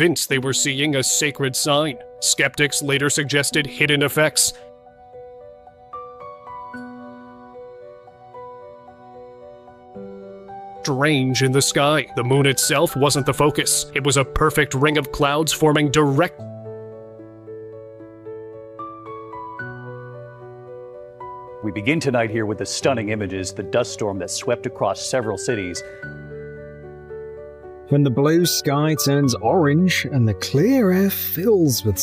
convinced they were seeing a sacred sign. Skeptics later suggested hidden effects. Strange in the sky. The moon itself wasn't the focus. It was a perfect ring of clouds forming direct. We begin tonight here with the stunning images, the dust storm that swept across several cities. When the blue sky turns orange and the clear air fills with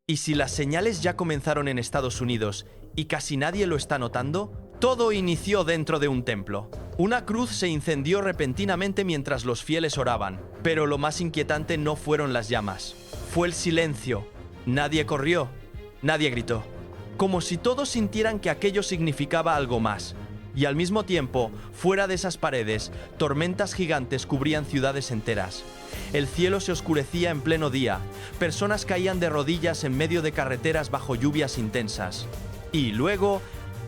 Y si las señales ya comenzaron en Estados Unidos y casi nadie lo está notando, todo inició dentro de un templo. Una cruz se incendió repentinamente mientras los fieles oraban, pero lo más inquietante no fueron las llamas. Fue el silencio. Nadie corrió, nadie gritó. Como si todos sintieran que aquello significaba algo más. Y al mismo tiempo, fuera de esas paredes, tormentas gigantes cubrían ciudades enteras. El cielo se oscurecía en pleno día. Personas caían de rodillas en medio de carreteras bajo lluvias intensas. Y luego,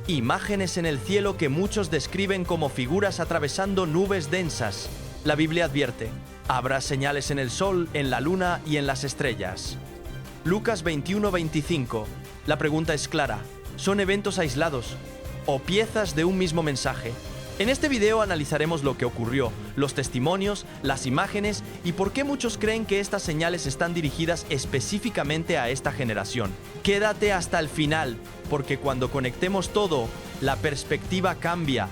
imágenes en el cielo que muchos describen como figuras atravesando nubes densas. La Biblia advierte: habrá señales en el sol, en la luna y en las estrellas. Lucas 21:25. La pregunta es clara: ¿son eventos aislados o piezas de un mismo mensaje? En este video analizaremos lo que ocurrió, los testimonios, las imágenes y por qué muchos creen que estas señales están dirigidas específicamente a esta generación. Quédate hasta el final, porque cuando conectemos todo, la perspectiva cambia.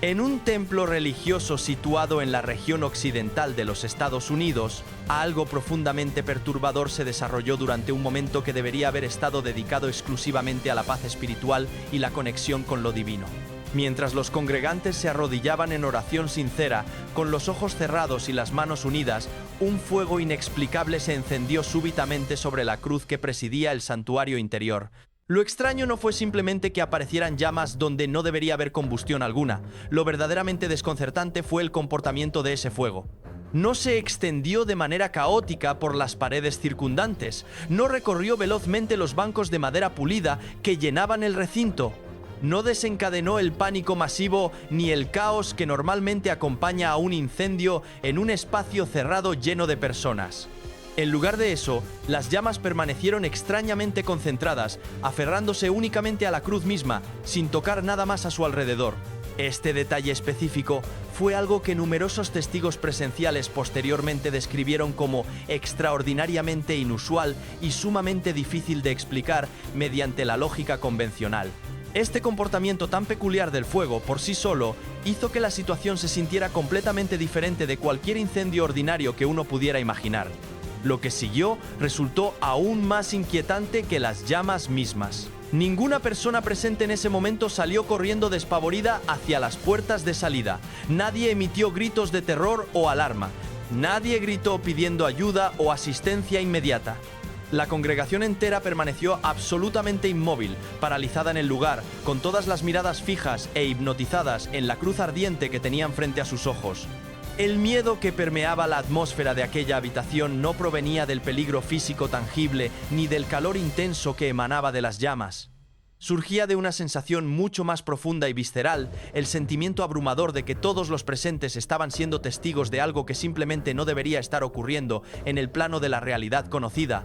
En un templo religioso situado en la región occidental de los Estados Unidos, algo profundamente perturbador se desarrolló durante un momento que debería haber estado dedicado exclusivamente a la paz espiritual y la conexión con lo divino. Mientras los congregantes se arrodillaban en oración sincera, con los ojos cerrados y las manos unidas, un fuego inexplicable se encendió súbitamente sobre la cruz que presidía el santuario interior. Lo extraño no fue simplemente que aparecieran llamas donde no debería haber combustión alguna. Lo verdaderamente desconcertante fue el comportamiento de ese fuego. No se extendió de manera caótica por las paredes circundantes. No recorrió velozmente los bancos de madera pulida que llenaban el recinto. No desencadenó el pánico masivo ni el caos que normalmente acompaña a un incendio en un espacio cerrado lleno de personas. En lugar de eso, las llamas permanecieron extrañamente concentradas, aferrándose únicamente a la cruz misma, sin tocar nada más a su alrededor. Este detalle específico fue algo que numerosos testigos presenciales posteriormente describieron como extraordinariamente inusual y sumamente difícil de explicar mediante la lógica convencional. Este comportamiento tan peculiar del fuego por sí solo hizo que la situación se sintiera completamente diferente de cualquier incendio ordinario que uno pudiera imaginar. Lo que siguió resultó aún más inquietante que las llamas mismas. Ninguna persona presente en ese momento salió corriendo despavorida hacia las puertas de salida. Nadie emitió gritos de terror o alarma. Nadie gritó pidiendo ayuda o asistencia inmediata. La congregación entera permaneció absolutamente inmóvil, paralizada en el lugar, con todas las miradas fijas e hipnotizadas en la cruz ardiente que tenían frente a sus ojos. El miedo que permeaba la atmósfera de aquella habitación no provenía del peligro físico tangible ni del calor intenso que emanaba de las llamas. Surgía de una sensación mucho más profunda y visceral, el sentimiento abrumador de que todos los presentes estaban siendo testigos de algo que simplemente no debería estar ocurriendo en el plano de la realidad conocida.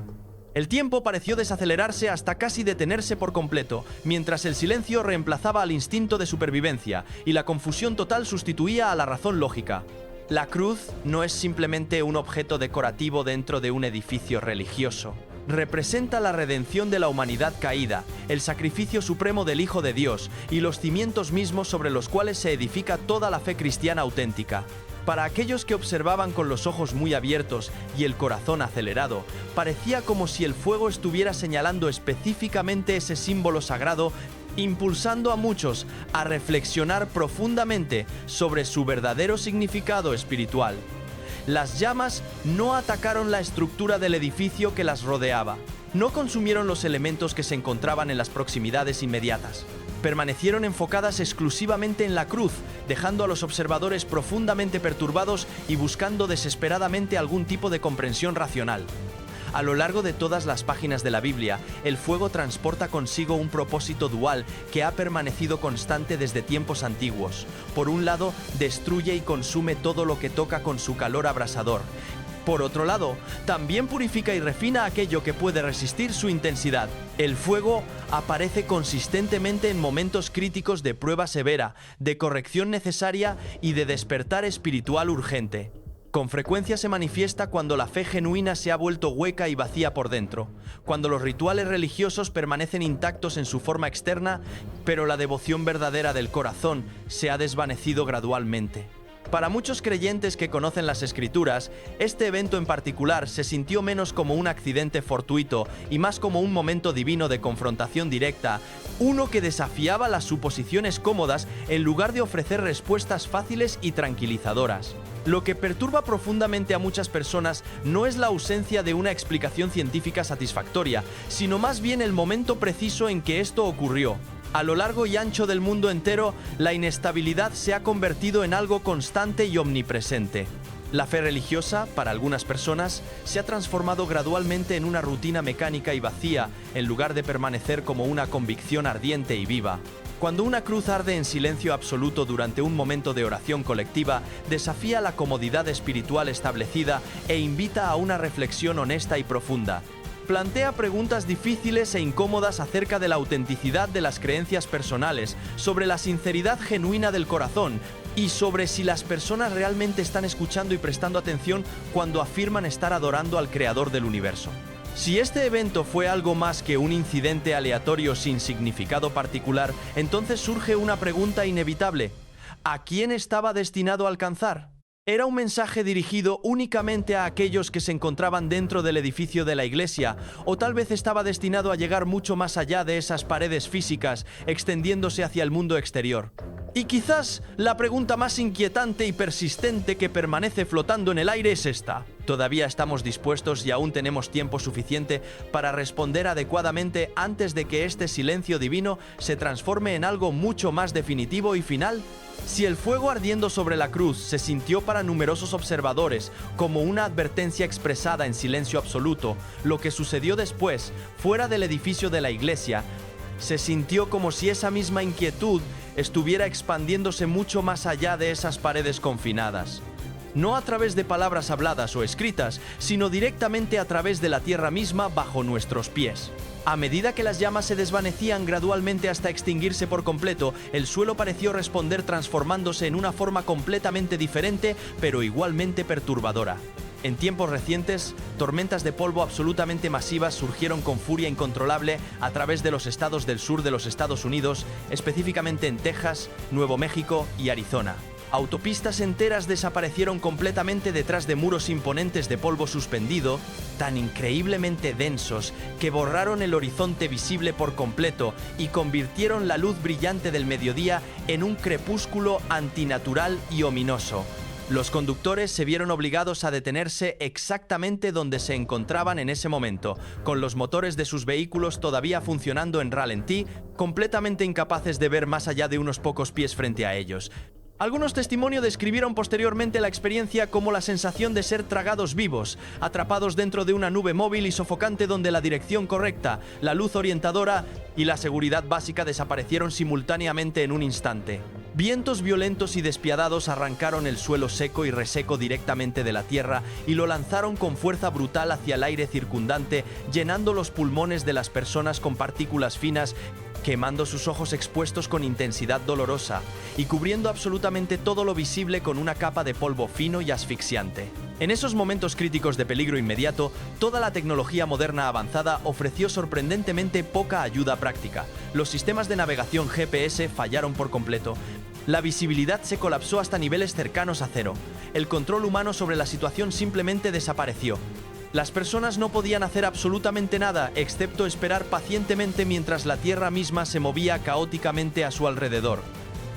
El tiempo pareció desacelerarse hasta casi detenerse por completo, mientras el silencio reemplazaba al instinto de supervivencia y la confusión total sustituía a la razón lógica. La cruz no es simplemente un objeto decorativo dentro de un edificio religioso. Representa la redención de la humanidad caída, el sacrificio supremo del Hijo de Dios y los cimientos mismos sobre los cuales se edifica toda la fe cristiana auténtica. Para aquellos que observaban con los ojos muy abiertos y el corazón acelerado, parecía como si el fuego estuviera señalando específicamente ese símbolo sagrado, impulsando a muchos a reflexionar profundamente sobre su verdadero significado espiritual. Las llamas no atacaron la estructura del edificio que las rodeaba. No consumieron los elementos que se encontraban en las proximidades inmediatas. Permanecieron enfocadas exclusivamente en la cruz, dejando a los observadores profundamente perturbados y buscando desesperadamente algún tipo de comprensión racional. A lo largo de todas las páginas de la Biblia, el fuego transporta consigo un propósito dual que ha permanecido constante desde tiempos antiguos. Por un lado, destruye y consume todo lo que toca con su calor abrasador. Por otro lado, también purifica y refina aquello que puede resistir su intensidad. El fuego aparece consistentemente en momentos críticos de prueba severa, de corrección necesaria y de despertar espiritual urgente. Con frecuencia se manifiesta cuando la fe genuina se ha vuelto hueca y vacía por dentro, cuando los rituales religiosos permanecen intactos en su forma externa, pero la devoción verdadera del corazón se ha desvanecido gradualmente. Para muchos creyentes que conocen las Escrituras, este evento en particular se sintió menos como un accidente fortuito y más como un momento divino de confrontación directa, uno que desafiaba las suposiciones cómodas en lugar de ofrecer respuestas fáciles y tranquilizadoras. Lo que perturba profundamente a muchas personas no es la ausencia de una explicación científica satisfactoria, sino más bien el momento preciso en que esto ocurrió. A lo largo y ancho del mundo entero, la inestabilidad se ha convertido en algo constante y omnipresente. La fe religiosa, para algunas personas, se ha transformado gradualmente en una rutina mecánica y vacía, en lugar de permanecer como una convicción ardiente y viva. Cuando una cruz arde en silencio absoluto durante un momento de oración colectiva, desafía la comodidad espiritual establecida e invita a una reflexión honesta y profunda. Plantea preguntas difíciles e incómodas acerca de la autenticidad de las creencias personales, sobre la sinceridad genuina del corazón y sobre si las personas realmente están escuchando y prestando atención cuando afirman estar adorando al Creador del universo. Si este evento fue algo más que un incidente aleatorio sin significado particular, entonces surge una pregunta inevitable: ¿a quién estaba destinado a alcanzar? ¿Era un mensaje dirigido únicamente a aquellos que se encontraban dentro del edificio de la iglesia, o tal vez estaba destinado a llegar mucho más allá de esas paredes físicas, extendiéndose hacia el mundo exterior? Y quizás la pregunta más inquietante y persistente que permanece flotando en el aire es esta: ¿todavía estamos dispuestos y aún tenemos tiempo suficiente para responder adecuadamente antes de que este silencio divino se transforme en algo mucho más definitivo y final? Si el fuego ardiendo sobre la cruz se sintió para numerosos observadores como una advertencia expresada en silencio absoluto, lo que sucedió después, fuera del edificio de la iglesia, se sintió como si esa misma inquietud estuviera expandiéndose mucho más allá de esas paredes confinadas. No a través de palabras habladas o escritas, sino directamente a través de la tierra misma bajo nuestros pies. A medida que las llamas se desvanecían gradualmente hasta extinguirse por completo, el suelo pareció responder transformándose en una forma completamente diferente, pero igualmente perturbadora. En tiempos recientes, tormentas de polvo absolutamente masivas surgieron con furia incontrolable a través de los estados del sur de los Estados Unidos, específicamente en Texas, Nuevo México y Arizona. Autopistas enteras desaparecieron completamente detrás de muros imponentes de polvo suspendido, tan increíblemente densos que borraron el horizonte visible por completo y convirtieron la luz brillante del mediodía en un crepúsculo antinatural y ominoso. Los conductores se vieron obligados a detenerse exactamente donde se encontraban en ese momento, con los motores de sus vehículos todavía funcionando en ralentí, completamente incapaces de ver más allá de unos pocos pies frente a ellos. Algunos testimonios describieron posteriormente la experiencia como la sensación de ser tragados vivos, atrapados dentro de una nube móvil y sofocante donde la dirección correcta, la luz orientadora y la seguridad básica desaparecieron simultáneamente en un instante. Vientos violentos y despiadados arrancaron el suelo seco y reseco directamente de la tierra y lo lanzaron con fuerza brutal hacia el aire circundante, llenando los pulmones de las personas con partículas finas, quemando sus ojos expuestos con intensidad dolorosa y cubriendo absolutamente todo lo visible con una capa de polvo fino y asfixiante. En esos momentos críticos de peligro inmediato, toda la tecnología moderna avanzada ofreció sorprendentemente poca ayuda práctica. Los sistemas de navegación GPS fallaron por completo. La visibilidad se colapsó hasta niveles cercanos a cero. El control humano sobre la situación simplemente desapareció. Las personas no podían hacer absolutamente nada, excepto esperar pacientemente mientras la Tierra misma se movía caóticamente a su alrededor.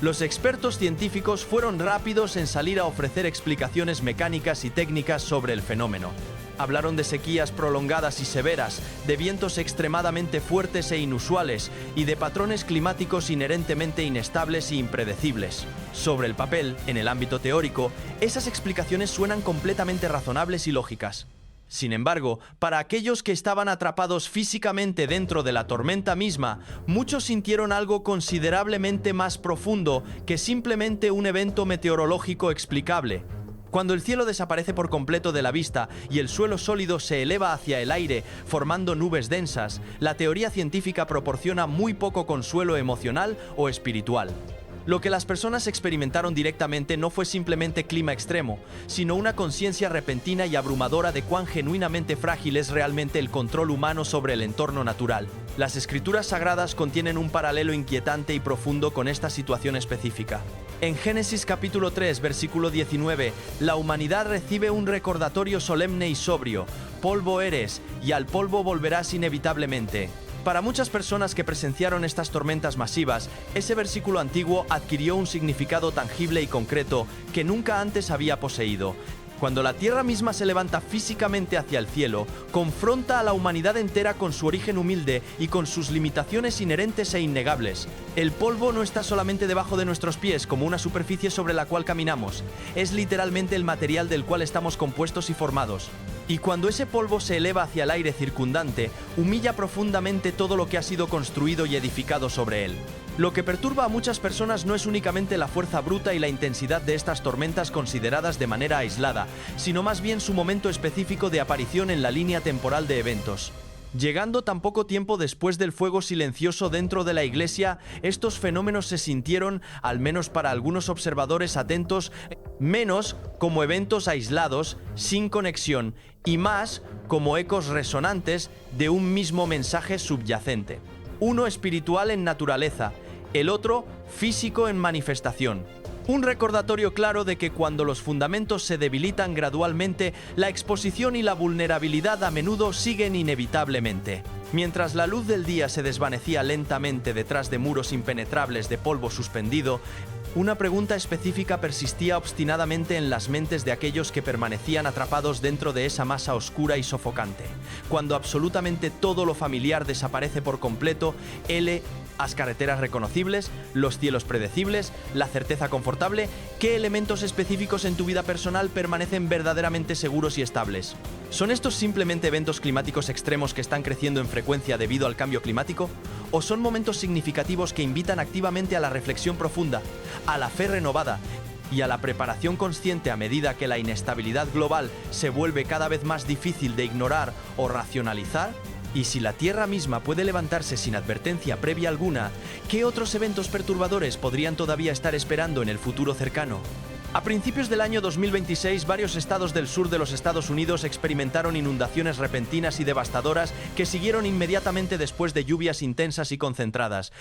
Los expertos científicos fueron rápidos en salir a ofrecer explicaciones mecánicas y técnicas sobre el fenómeno. Hablaron de sequías prolongadas y severas, de vientos extremadamente fuertes e inusuales, y de patrones climáticos inherentemente inestables e impredecibles. Sobre el papel, en el ámbito teórico, esas explicaciones suenan completamente razonables y lógicas. Sin embargo, para aquellos que estaban atrapados físicamente dentro de la tormenta misma, muchos sintieron algo considerablemente más profundo que simplemente un evento meteorológico explicable. Cuando el cielo desaparece por completo de la vista y el suelo sólido se eleva hacia el aire formando nubes densas, la teoría científica proporciona muy poco consuelo emocional o espiritual. Lo que las personas experimentaron directamente no fue simplemente clima extremo, sino una conciencia repentina y abrumadora de cuán genuinamente frágil es realmente el control humano sobre el entorno natural. Las escrituras sagradas contienen un paralelo inquietante y profundo con esta situación específica. En Génesis capítulo 3, versículo 19, la humanidad recibe un recordatorio solemne y sobrio: polvo eres, y al polvo volverás inevitablemente. Para muchas personas que presenciaron estas tormentas masivas, ese versículo antiguo adquirió un significado tangible y concreto que nunca antes había poseído. Cuando la tierra misma se levanta físicamente hacia el cielo, confronta a la humanidad entera con su origen humilde y con sus limitaciones inherentes e innegables. El polvo no está solamente debajo de nuestros pies como una superficie sobre la cual caminamos, es literalmente el material del cual estamos compuestos y formados. Y cuando ese polvo se eleva hacia el aire circundante, humilla profundamente todo lo que ha sido construido y edificado sobre él. Lo que perturba a muchas personas no es únicamente la fuerza bruta y la intensidad de estas tormentas consideradas de manera aislada, sino más bien su momento específico de aparición en la línea temporal de eventos. Llegando tan poco tiempo después del fuego silencioso dentro de la iglesia, estos fenómenos se sintieron, al menos para algunos observadores atentos, menos como eventos aislados, sin conexión, y más como ecos resonantes de un mismo mensaje subyacente. Uno espiritual en naturaleza, el otro físico en manifestación. Un recordatorio claro de que cuando los fundamentos se debilitan gradualmente, la exposición y la vulnerabilidad a menudo siguen inevitablemente. Mientras la luz del día se desvanecía lentamente detrás de muros impenetrables de polvo suspendido, una pregunta específica persistía obstinadamente en las mentes de aquellos que permanecían atrapados dentro de esa masa oscura y sofocante. Cuando absolutamente todo lo familiar desaparece por completo, las carreteras reconocibles, los cielos predecibles, la certeza confortable, ¿qué elementos específicos en tu vida personal permanecen verdaderamente seguros y estables? ¿Son estos simplemente eventos climáticos extremos que están creciendo en frecuencia debido al cambio climático? ¿O son momentos significativos que invitan activamente a la reflexión profunda, a la fe renovada y a la preparación consciente a medida que la inestabilidad global se vuelve cada vez más difícil de ignorar o racionalizar? Y si la Tierra misma puede levantarse sin advertencia previa alguna, ¿qué otros eventos perturbadores podrían todavía estar esperando en el futuro cercano? A principios del año 2026, varios estados del sur de los Estados Unidos experimentaron inundaciones repentinas y devastadoras que siguieron inmediatamente después de lluvias intensas y concentradas.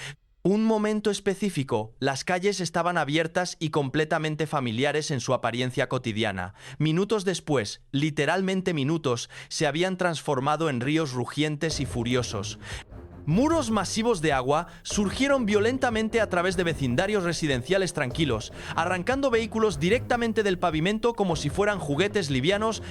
Un momento específico, las calles estaban abiertas y completamente familiares en su apariencia cotidiana. Minutos después, literalmente minutos, se habían transformado en ríos rugientes y furiosos. Muros masivos de agua surgieron violentamente a través de vecindarios residenciales tranquilos, arrancando vehículos directamente del pavimento como si fueran juguetes livianos,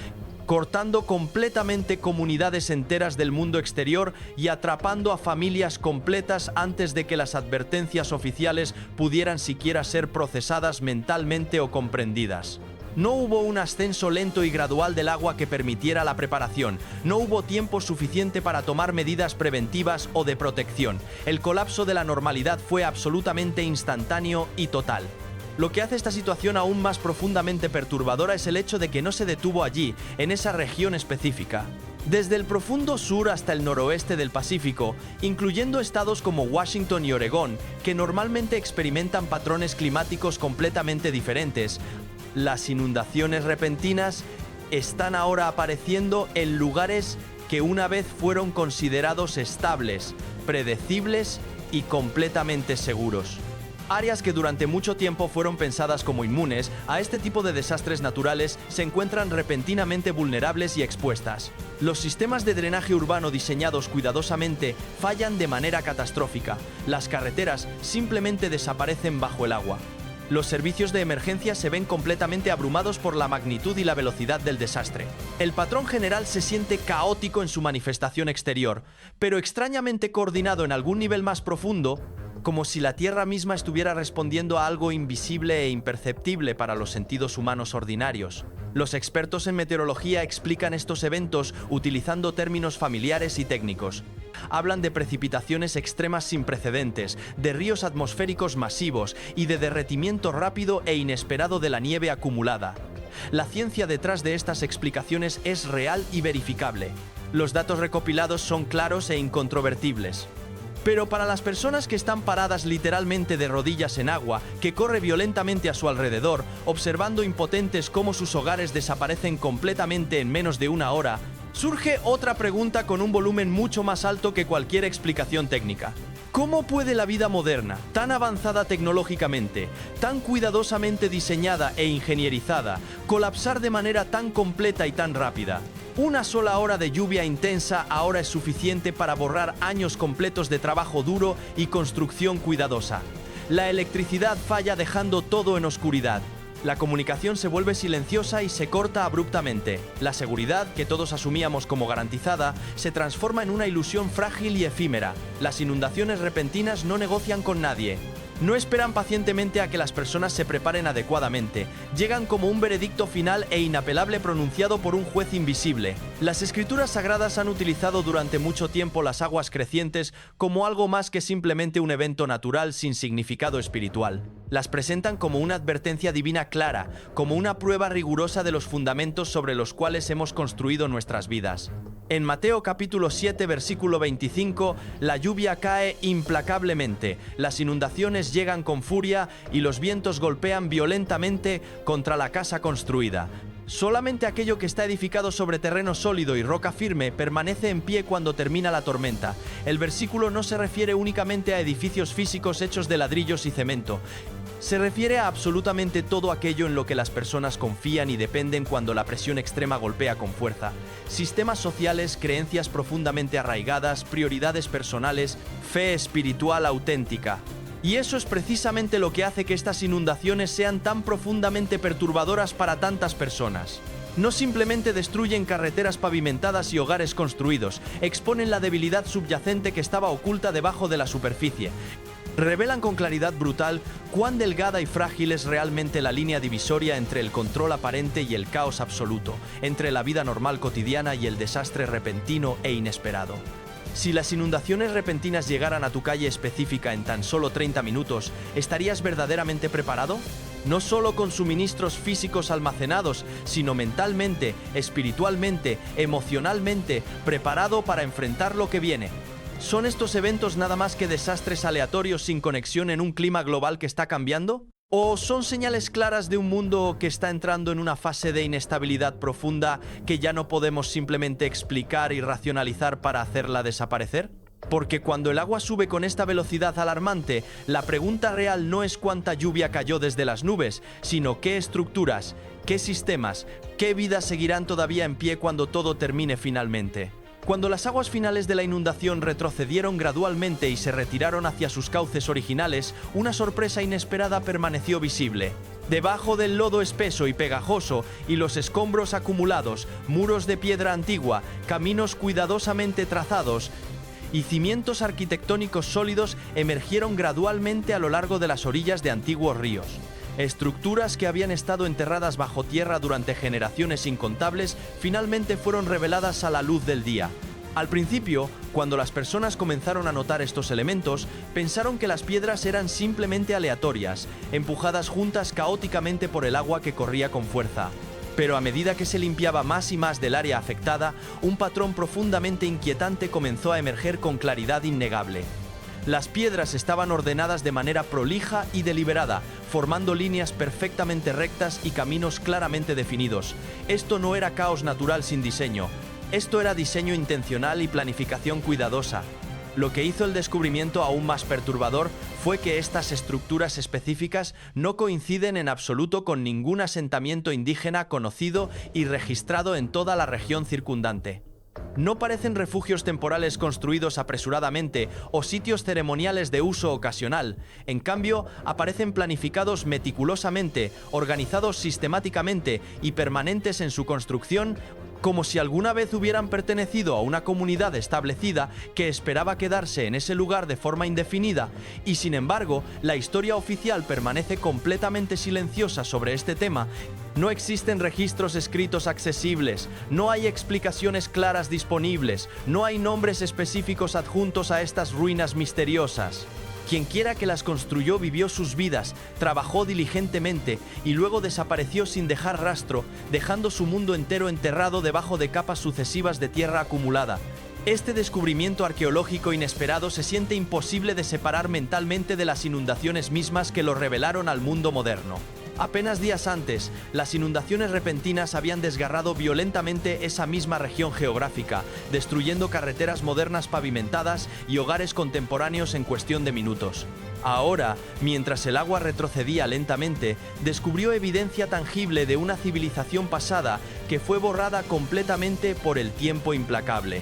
cortando completamente comunidades enteras del mundo exterior y atrapando a familias completas antes de que las advertencias oficiales pudieran siquiera ser procesadas mentalmente o comprendidas. No hubo un ascenso lento y gradual del agua que permitiera la preparación. No hubo tiempo suficiente para tomar medidas preventivas o de protección. El colapso de la normalidad fue absolutamente instantáneo y total. Lo que hace esta situación aún más profundamente perturbadora es el hecho de que no se detuvo allí, en esa región específica. Desde el profundo sur hasta el noroeste del Pacífico, incluyendo estados como Washington y Oregón, que normalmente experimentan patrones climáticos completamente diferentes, las inundaciones repentinas están ahora apareciendo en lugares que una vez fueron considerados estables, predecibles y completamente seguros. Áreas que durante mucho tiempo fueron pensadas como inmunes a este tipo de desastres naturales se encuentran repentinamente vulnerables y expuestas. Los sistemas de drenaje urbano diseñados cuidadosamente fallan de manera catastrófica. Las carreteras simplemente desaparecen bajo el agua. Los servicios de emergencia se ven completamente abrumados por la magnitud y la velocidad del desastre. El patrón general se siente caótico en su manifestación exterior, pero extrañamente coordinado en algún nivel más profundo, como si la Tierra misma estuviera respondiendo a algo invisible e imperceptible para los sentidos humanos ordinarios. Los expertos en meteorología explican estos eventos utilizando términos familiares y técnicos. Hablan de precipitaciones extremas sin precedentes, de ríos atmosféricos masivos y de derretimiento rápido e inesperado de la nieve acumulada. La ciencia detrás de estas explicaciones es real y verificable. Los datos recopilados son claros e incontrovertibles. Pero para las personas que están paradas literalmente de rodillas en agua, que corre violentamente a su alrededor, observando impotentes cómo sus hogares desaparecen completamente en menos de una hora, surge otra pregunta con un volumen mucho más alto que cualquier explicación técnica. ¿Cómo puede la vida moderna, tan avanzada tecnológicamente, tan cuidadosamente diseñada e ingenierizada, colapsar de manera tan completa y tan rápida? Una sola hora de lluvia intensa ahora es suficiente para borrar años completos de trabajo duro y construcción cuidadosa. La electricidad falla dejando todo en oscuridad. La comunicación se vuelve silenciosa y se corta abruptamente. La seguridad, que todos asumíamos como garantizada, se transforma en una ilusión frágil y efímera. Las inundaciones repentinas no negocian con nadie. No esperan pacientemente a que las personas se preparen adecuadamente. Llegan como un veredicto final e inapelable pronunciado por un juez invisible. Las escrituras sagradas han utilizado durante mucho tiempo las aguas crecientes como algo más que simplemente un evento natural sin significado espiritual. Las presentan como una advertencia divina clara, como una prueba rigurosa de los fundamentos sobre los cuales hemos construido nuestras vidas. En Mateo capítulo 7 versículo 25, la lluvia cae implacablemente, las inundaciones llegan con furia y los vientos golpean violentamente contra la casa construida. Solamente aquello que está edificado sobre terreno sólido y roca firme permanece en pie cuando termina la tormenta. El versículo no se refiere únicamente a edificios físicos hechos de ladrillos y cemento. Se refiere a absolutamente todo aquello en lo que las personas confían y dependen cuando la presión extrema golpea con fuerza. Sistemas sociales, creencias profundamente arraigadas, prioridades personales, fe espiritual auténtica. Y eso es precisamente lo que hace que estas inundaciones sean tan profundamente perturbadoras para tantas personas. No simplemente destruyen carreteras pavimentadas y hogares construidos, exponen la debilidad subyacente que estaba oculta debajo de la superficie. Revelan con claridad brutal cuán delgada y frágil es realmente la línea divisoria entre el control aparente y el caos absoluto, entre la vida normal cotidiana y el desastre repentino e inesperado. Si las inundaciones repentinas llegaran a tu calle específica en tan solo 30 minutos, ¿estarías verdaderamente preparado? No solo con suministros físicos almacenados, sino mentalmente, espiritualmente, emocionalmente, preparado para enfrentar lo que viene. ¿Son estos eventos nada más que desastres aleatorios sin conexión en un clima global que está cambiando? ¿O son señales claras de un mundo que está entrando en una fase de inestabilidad profunda que ya no podemos simplemente explicar y racionalizar para hacerla desaparecer? Porque cuando el agua sube con esta velocidad alarmante, la pregunta real no es cuánta lluvia cayó desde las nubes, sino qué estructuras, qué sistemas, qué vidas seguirán todavía en pie cuando todo termine finalmente. Cuando las aguas finales de la inundación retrocedieron gradualmente y se retiraron hacia sus cauces originales, una sorpresa inesperada permaneció visible. Debajo del lodo espeso y pegajoso y los escombros acumulados, muros de piedra antigua, caminos cuidadosamente trazados y cimientos arquitectónicos sólidos emergieron gradualmente a lo largo de las orillas de antiguos ríos. Estructuras que habían estado enterradas bajo tierra durante generaciones incontables finalmente fueron reveladas a la luz del día. Al principio, cuando las personas comenzaron a notar estos elementos, pensaron que las piedras eran simplemente aleatorias, empujadas juntas caóticamente por el agua que corría con fuerza. Pero a medida que se limpiaba más y más del área afectada, un patrón profundamente inquietante comenzó a emerger con claridad innegable. Las piedras estaban ordenadas de manera prolija y deliberada, formando líneas perfectamente rectas y caminos claramente definidos. Esto no era caos natural sin diseño. Esto era diseño intencional y planificación cuidadosa. Lo que hizo el descubrimiento aún más perturbador fue que estas estructuras específicas no coinciden en absoluto con ningún asentamiento indígena conocido y registrado en toda la región circundante. No parecen refugios temporales construidos apresuradamente o sitios ceremoniales de uso ocasional. En cambio, aparecen planificados meticulosamente, organizados sistemáticamente y permanentes en su construcción, como si alguna vez hubieran pertenecido a una comunidad establecida que esperaba quedarse en ese lugar de forma indefinida, y sin embargo, la historia oficial permanece completamente silenciosa sobre este tema. No existen registros escritos accesibles, no hay explicaciones claras disponibles, no hay nombres específicos adjuntos a estas ruinas misteriosas. Quienquiera que las construyó vivió sus vidas, trabajó diligentemente y luego desapareció sin dejar rastro, dejando su mundo entero enterrado debajo de capas sucesivas de tierra acumulada. Este descubrimiento arqueológico inesperado se siente imposible de separar mentalmente de las inundaciones mismas que lo revelaron al mundo moderno. Apenas días antes, las inundaciones repentinas habían desgarrado violentamente esa misma región geográfica, destruyendo carreteras modernas pavimentadas y hogares contemporáneos en cuestión de minutos. Ahora, mientras el agua retrocedía lentamente, descubrió evidencia tangible de una civilización pasada que fue borrada completamente por el tiempo implacable.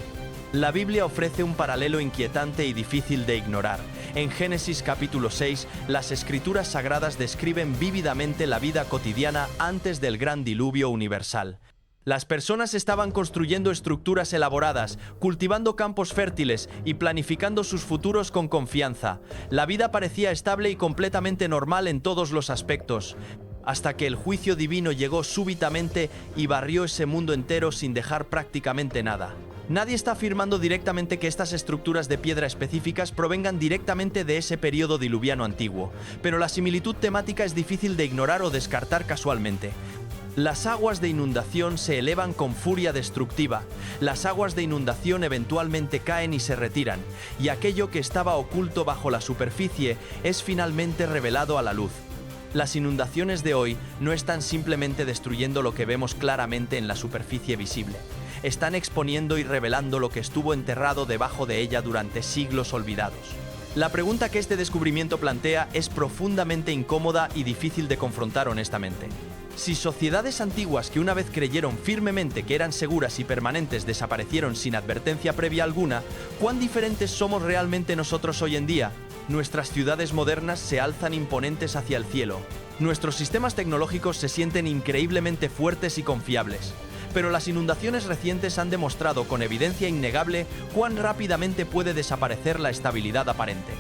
La Biblia ofrece un paralelo inquietante y difícil de ignorar. En Génesis capítulo 6, las escrituras sagradas describen vívidamente la vida cotidiana antes del gran diluvio universal. Las personas estaban construyendo estructuras elaboradas, cultivando campos fértiles y planificando sus futuros con confianza. La vida parecía estable y completamente normal en todos los aspectos, hasta que el juicio divino llegó súbitamente y barrió ese mundo entero sin dejar prácticamente nada. Nadie está afirmando directamente que estas estructuras de piedra específicas provengan directamente de ese periodo diluviano antiguo, pero la similitud temática es difícil de ignorar o descartar casualmente. Las aguas de inundación se elevan con furia destructiva. Las aguas de inundación eventualmente caen y se retiran, y aquello que estaba oculto bajo la superficie es finalmente revelado a la luz. Las inundaciones de hoy no están simplemente destruyendo lo que vemos claramente en la superficie visible. Están exponiendo y revelando lo que estuvo enterrado debajo de ella durante siglos olvidados. La pregunta que este descubrimiento plantea es profundamente incómoda y difícil de confrontar honestamente. Si sociedades antiguas que una vez creyeron firmemente que eran seguras y permanentes desaparecieron sin advertencia previa alguna, ¿cuán diferentes somos realmente nosotros hoy en día? Nuestras ciudades modernas se alzan imponentes hacia el cielo. Nuestros sistemas tecnológicos se sienten increíblemente fuertes y confiables. Pero las inundaciones recientes han demostrado con evidencia innegable cuán rápidamente puede desaparecer la estabilidad aparente.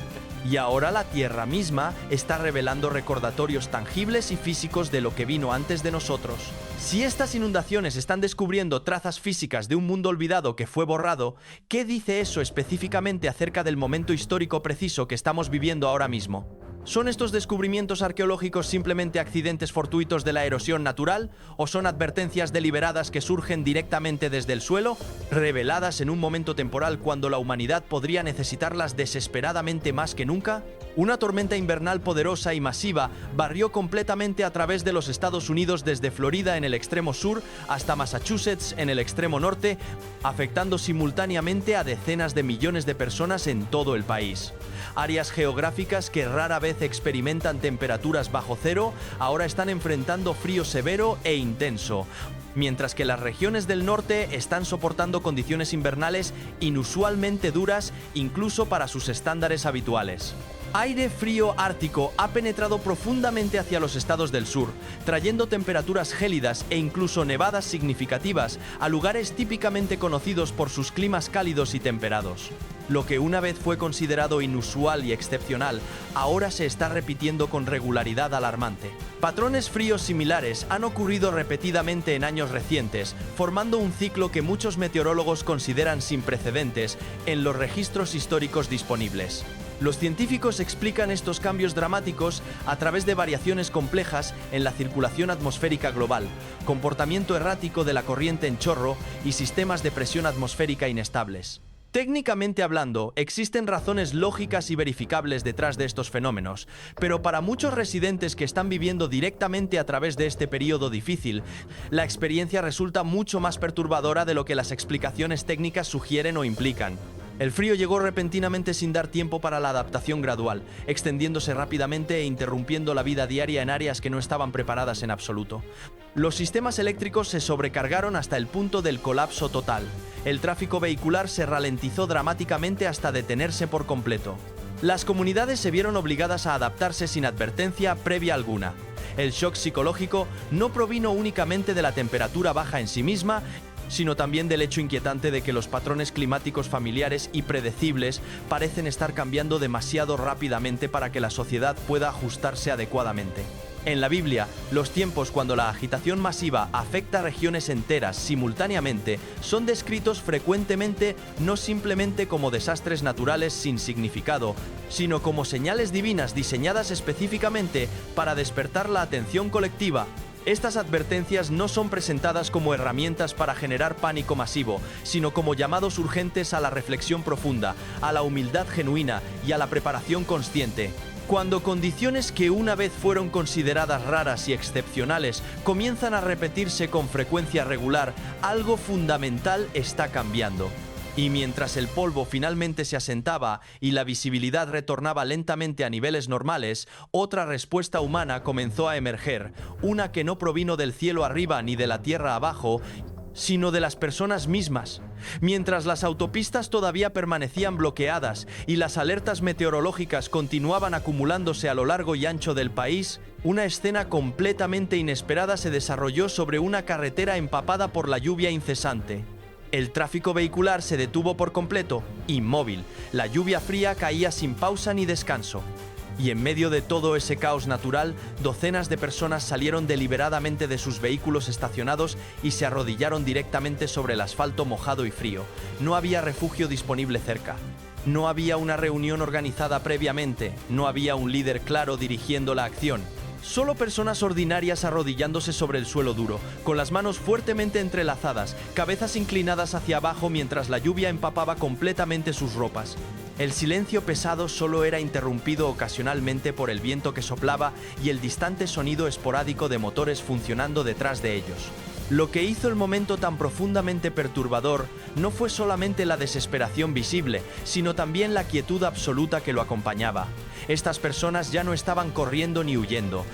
Y ahora la Tierra misma está revelando recordatorios tangibles y físicos de lo que vino antes de nosotros. Si estas inundaciones están descubriendo trazas físicas de un mundo olvidado que fue borrado, ¿qué dice eso específicamente acerca del momento histórico preciso que estamos viviendo ahora mismo? ¿Son estos descubrimientos arqueológicos simplemente accidentes fortuitos de la erosión natural? ¿O son advertencias deliberadas que surgen directamente desde el suelo, reveladas en un momento temporal cuando la humanidad podría necesitarlas desesperadamente más que nunca? Una tormenta invernal poderosa y masiva barrió completamente a través de los Estados Unidos desde Florida en el extremo sur hasta Massachusetts en el extremo norte, afectando simultáneamente a decenas de millones de personas en todo el país. Áreas geográficas que rara vez experimentan temperaturas bajo cero ahora están enfrentando frío severo e intenso, mientras que las regiones del norte están soportando condiciones invernales inusualmente duras incluso para sus estándares habituales. Aire frío ártico ha penetrado profundamente hacia los estados del sur, trayendo temperaturas gélidas e incluso nevadas significativas a lugares típicamente conocidos por sus climas cálidos y temperados. Lo que una vez fue considerado inusual y excepcional, ahora se está repitiendo con regularidad alarmante. Patrones fríos similares han ocurrido repetidamente en años recientes, formando un ciclo que muchos meteorólogos consideran sin precedentes en los registros históricos disponibles. Los científicos explican estos cambios dramáticos a través de variaciones complejas en la circulación atmosférica global, comportamiento errático de la corriente en chorro y sistemas de presión atmosférica inestables. Técnicamente hablando, existen razones lógicas y verificables detrás de estos fenómenos, pero para muchos residentes que están viviendo directamente a través de este periodo difícil, la experiencia resulta mucho más perturbadora de lo que las explicaciones técnicas sugieren o implican. El frío llegó repentinamente sin dar tiempo para la adaptación gradual, extendiéndose rápidamente e interrumpiendo la vida diaria en áreas que no estaban preparadas en absoluto. Los sistemas eléctricos se sobrecargaron hasta el punto del colapso total. El tráfico vehicular se ralentizó dramáticamente hasta detenerse por completo. Las comunidades se vieron obligadas a adaptarse sin advertencia previa alguna. El shock psicológico no provino únicamente de la temperatura baja en sí misma, sino también del hecho inquietante de que los patrones climáticos familiares y predecibles parecen estar cambiando demasiado rápidamente para que la sociedad pueda ajustarse adecuadamente. En la Biblia, los tiempos cuando la agitación masiva afecta a regiones enteras simultáneamente son descritos frecuentemente no simplemente como desastres naturales sin significado, sino como señales divinas diseñadas específicamente para despertar la atención colectiva. Estas advertencias no son presentadas como herramientas para generar pánico masivo, sino como llamados urgentes a la reflexión profunda, a la humildad genuina y a la preparación consciente. Cuando condiciones que una vez fueron consideradas raras y excepcionales comienzan a repetirse con frecuencia regular, algo fundamental está cambiando. Y mientras el polvo finalmente se asentaba y la visibilidad retornaba lentamente a niveles normales, otra respuesta humana comenzó a emerger, una que no provino del cielo arriba ni de la tierra abajo, sino de las personas mismas. Mientras las autopistas todavía permanecían bloqueadas y las alertas meteorológicas continuaban acumulándose a lo largo y ancho del país, una escena completamente inesperada se desarrolló sobre una carretera empapada por la lluvia incesante. El tráfico vehicular se detuvo por completo, inmóvil. La lluvia fría caía sin pausa ni descanso. Y en medio de todo ese caos natural, docenas de personas salieron deliberadamente de sus vehículos estacionados y se arrodillaron directamente sobre el asfalto mojado y frío. No había refugio disponible cerca. No había una reunión organizada previamente. No había un líder claro dirigiendo la acción. Solo personas ordinarias arrodillándose sobre el suelo duro, con las manos fuertemente entrelazadas, cabezas inclinadas hacia abajo mientras la lluvia empapaba completamente sus ropas. El silencio pesado solo era interrumpido ocasionalmente por el viento que soplaba y el distante sonido esporádico de motores funcionando detrás de ellos. Lo que hizo el momento tan profundamente perturbador no fue solamente la desesperación visible, sino también la quietud absoluta que lo acompañaba. Estas personas ya no estaban corriendo ni huyendo.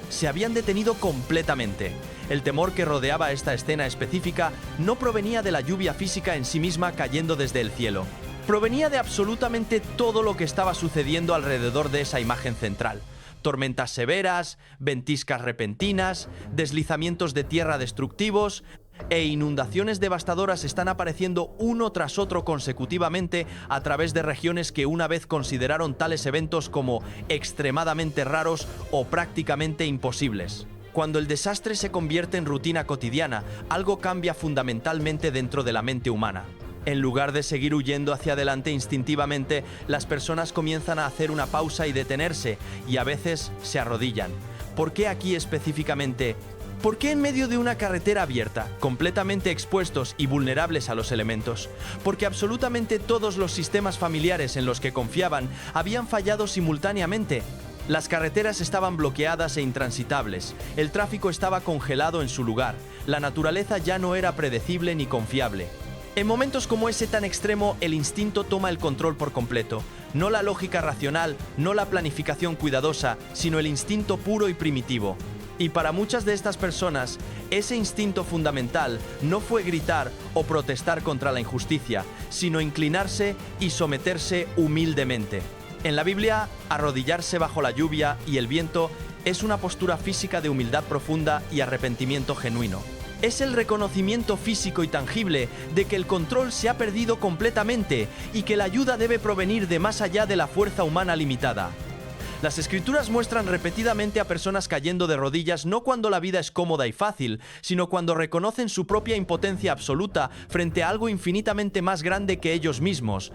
Se habían detenido completamente. El temor que rodeaba esta escena específica no provenía de la lluvia física en sí misma cayendo desde el cielo. Provenía de absolutamente todo lo que estaba sucediendo alrededor de esa imagen central. Tormentas severas, ventiscas repentinas, deslizamientos de tierra destructivos e inundaciones devastadoras están apareciendo uno tras otro consecutivamente a través de regiones que una vez consideraron tales eventos como extremadamente raros o prácticamente imposibles. Cuando el desastre se convierte en rutina cotidiana, algo cambia fundamentalmente dentro de la mente humana. En lugar de seguir huyendo hacia adelante instintivamente, las personas comienzan a hacer una pausa y detenerse, y a veces se arrodillan. ¿Por qué aquí específicamente? ¿Por qué en medio de una carretera abierta, completamente expuestos y vulnerables a los elementos? Porque absolutamente todos los sistemas familiares en los que confiaban habían fallado simultáneamente. Las carreteras estaban bloqueadas e intransitables, el tráfico estaba congelado en su lugar, la naturaleza ya no era predecible ni confiable. En momentos como ese tan extremo, el instinto toma el control por completo. No la lógica racional, no la planificación cuidadosa, sino el instinto puro y primitivo. Y para muchas de estas personas, ese instinto fundamental no fue gritar o protestar contra la injusticia, sino inclinarse y someterse humildemente. En la Biblia, arrodillarse bajo la lluvia y el viento es una postura física de humildad profunda y arrepentimiento genuino. Es el reconocimiento físico y tangible de que el control se ha perdido completamente y que la ayuda debe provenir de más allá de la fuerza humana limitada. Las escrituras muestran repetidamente a personas cayendo de rodillas no cuando la vida es cómoda y fácil, sino cuando reconocen su propia impotencia absoluta frente a algo infinitamente más grande que ellos mismos.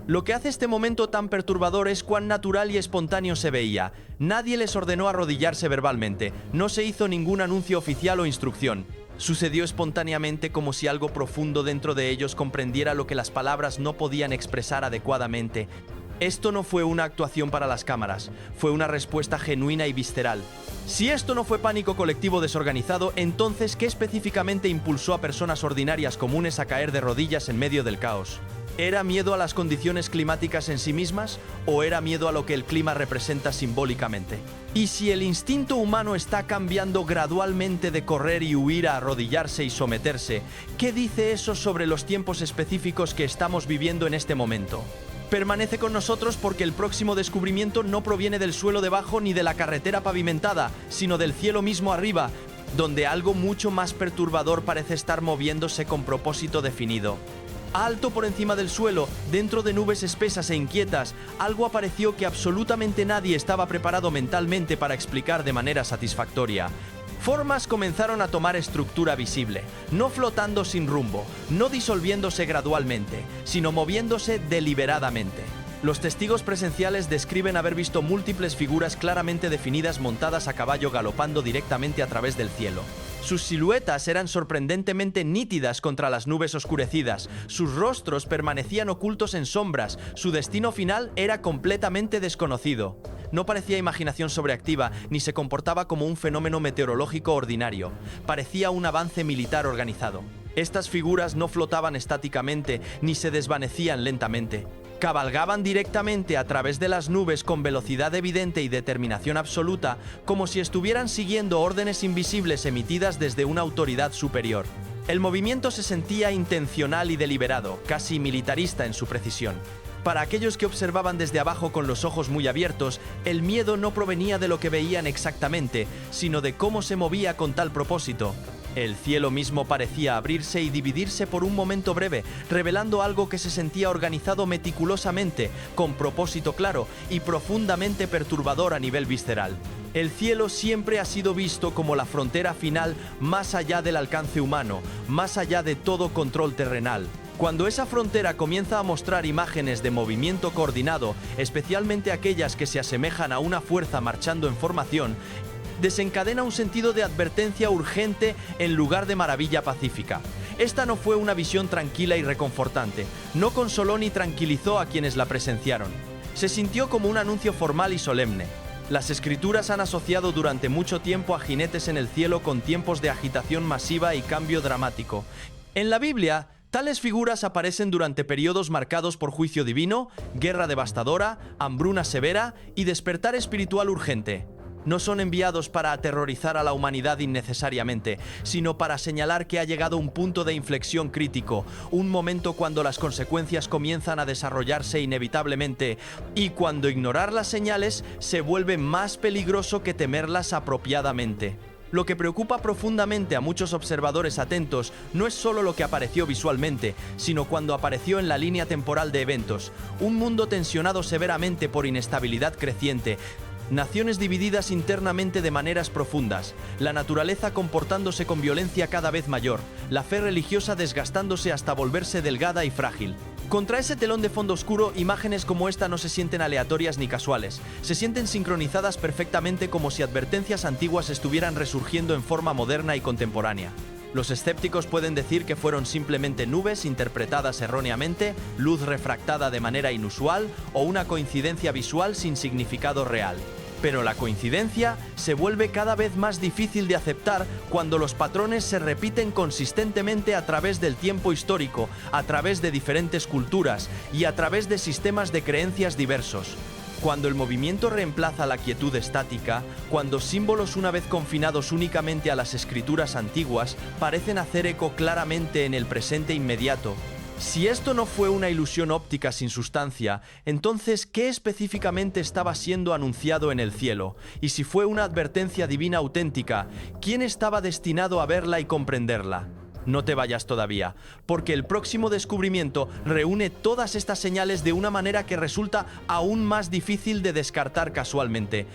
Lo que hace este momento tan perturbador es cuán natural y espontáneo se veía. Nadie les ordenó arrodillarse verbalmente, no se hizo ningún anuncio oficial o instrucción. Sucedió espontáneamente como si algo profundo dentro de ellos comprendiera lo que las palabras no podían expresar adecuadamente. Esto no fue una actuación para las cámaras, fue una respuesta genuina y visceral. Si esto no fue pánico colectivo desorganizado, entonces, ¿qué específicamente impulsó a personas ordinarias comunes a caer de rodillas en medio del caos? ¿Era miedo a las condiciones climáticas en sí mismas o era miedo a lo que el clima representa simbólicamente? Y si el instinto humano está cambiando gradualmente de correr y huir a arrodillarse y someterse, ¿qué dice eso sobre los tiempos específicos que estamos viviendo en este momento? Permanece con nosotros porque el próximo descubrimiento no proviene del suelo debajo ni de la carretera pavimentada, sino del cielo mismo arriba, donde algo mucho más perturbador parece estar moviéndose con propósito definido. Alto por encima del suelo, dentro de nubes espesas e inquietas, algo apareció que absolutamente nadie estaba preparado mentalmente para explicar de manera satisfactoria. Formas comenzaron a tomar estructura visible, no flotando sin rumbo, no disolviéndose gradualmente, sino moviéndose deliberadamente. Los testigos presenciales describen haber visto múltiples figuras claramente definidas montadas a caballo galopando directamente a través del cielo. Sus siluetas eran sorprendentemente nítidas contra las nubes oscurecidas, sus rostros permanecían ocultos en sombras, su destino final era completamente desconocido. No parecía imaginación sobreactiva, ni se comportaba como un fenómeno meteorológico ordinario. Parecía un avance militar organizado. Estas figuras no flotaban estáticamente, ni se desvanecían lentamente. Cabalgaban directamente a través de las nubes con velocidad evidente y determinación absoluta, como si estuvieran siguiendo órdenes invisibles emitidas desde una autoridad superior. El movimiento se sentía intencional y deliberado, casi militarista en su precisión. Para aquellos que observaban desde abajo con los ojos muy abiertos, el miedo no provenía de lo que veían exactamente, sino de cómo se movía con tal propósito. El cielo mismo parecía abrirse y dividirse por un momento breve, revelando algo que se sentía organizado meticulosamente, con propósito claro y profundamente perturbador a nivel visceral. El cielo siempre ha sido visto como la frontera final más allá del alcance humano, más allá de todo control terrenal. Cuando esa frontera comienza a mostrar imágenes de movimiento coordinado, especialmente aquellas que se asemejan a una fuerza marchando en formación, desencadena un sentido de advertencia urgente en lugar de maravilla pacífica. Esta no fue una visión tranquila y reconfortante, no consoló ni tranquilizó a quienes la presenciaron. Se sintió como un anuncio formal y solemne. Las escrituras han asociado durante mucho tiempo a jinetes en el cielo con tiempos de agitación masiva y cambio dramático. En la Biblia, tales figuras aparecen durante periodos marcados por juicio divino, guerra devastadora, hambruna severa y despertar espiritual urgente. No son enviados para aterrorizar a la humanidad innecesariamente, sino para señalar que ha llegado un punto de inflexión crítico, un momento cuando las consecuencias comienzan a desarrollarse inevitablemente y cuando ignorar las señales se vuelve más peligroso que temerlas apropiadamente. Lo que preocupa profundamente a muchos observadores atentos no es solo lo que apareció visualmente, sino cuando apareció en la línea temporal de eventos, un mundo tensionado severamente por inestabilidad creciente, naciones divididas internamente de maneras profundas, la naturaleza comportándose con violencia cada vez mayor, la fe religiosa desgastándose hasta volverse delgada y frágil. Contra ese telón de fondo oscuro, imágenes como esta no se sienten aleatorias ni casuales, se sienten sincronizadas perfectamente como si advertencias antiguas estuvieran resurgiendo en forma moderna y contemporánea. Los escépticos pueden decir que fueron simplemente nubes interpretadas erróneamente, luz refractada de manera inusual o una coincidencia visual sin significado real. Pero la coincidencia se vuelve cada vez más difícil de aceptar cuando los patrones se repiten consistentemente a través del tiempo histórico, a través de diferentes culturas y a través de sistemas de creencias diversos. Cuando el movimiento reemplaza la quietud estática, cuando símbolos una vez confinados únicamente a las escrituras antiguas parecen hacer eco claramente en el presente inmediato. Si esto no fue una ilusión óptica sin sustancia, entonces, ¿qué específicamente estaba siendo anunciado en el cielo? Y si fue una advertencia divina auténtica, ¿quién estaba destinado a verla y comprenderla? No te vayas todavía, porque el próximo descubrimiento reúne todas estas señales de una manera que resulta aún más difícil de descartar casualmente,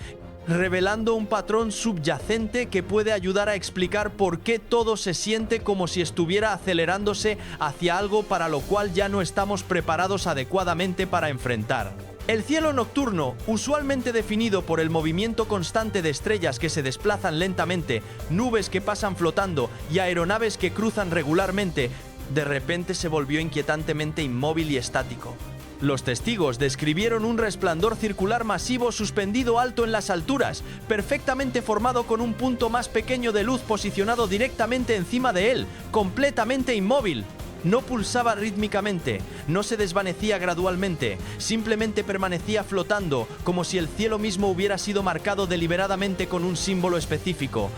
revelando un patrón subyacente que puede ayudar a explicar por qué todo se siente como si estuviera acelerándose hacia algo para lo cual ya no estamos preparados adecuadamente para enfrentar. El cielo nocturno, usualmente definido por el movimiento constante de estrellas que se desplazan lentamente, nubes que pasan flotando y aeronaves que cruzan regularmente, de repente se volvió inquietantemente inmóvil y estático. Los testigos describieron un resplandor circular masivo suspendido alto en las alturas, perfectamente formado con un punto más pequeño de luz posicionado directamente encima de él, completamente inmóvil. No pulsaba rítmicamente, no se desvanecía gradualmente, simplemente permanecía flotando, como si el cielo mismo hubiera sido marcado deliberadamente con un símbolo específico.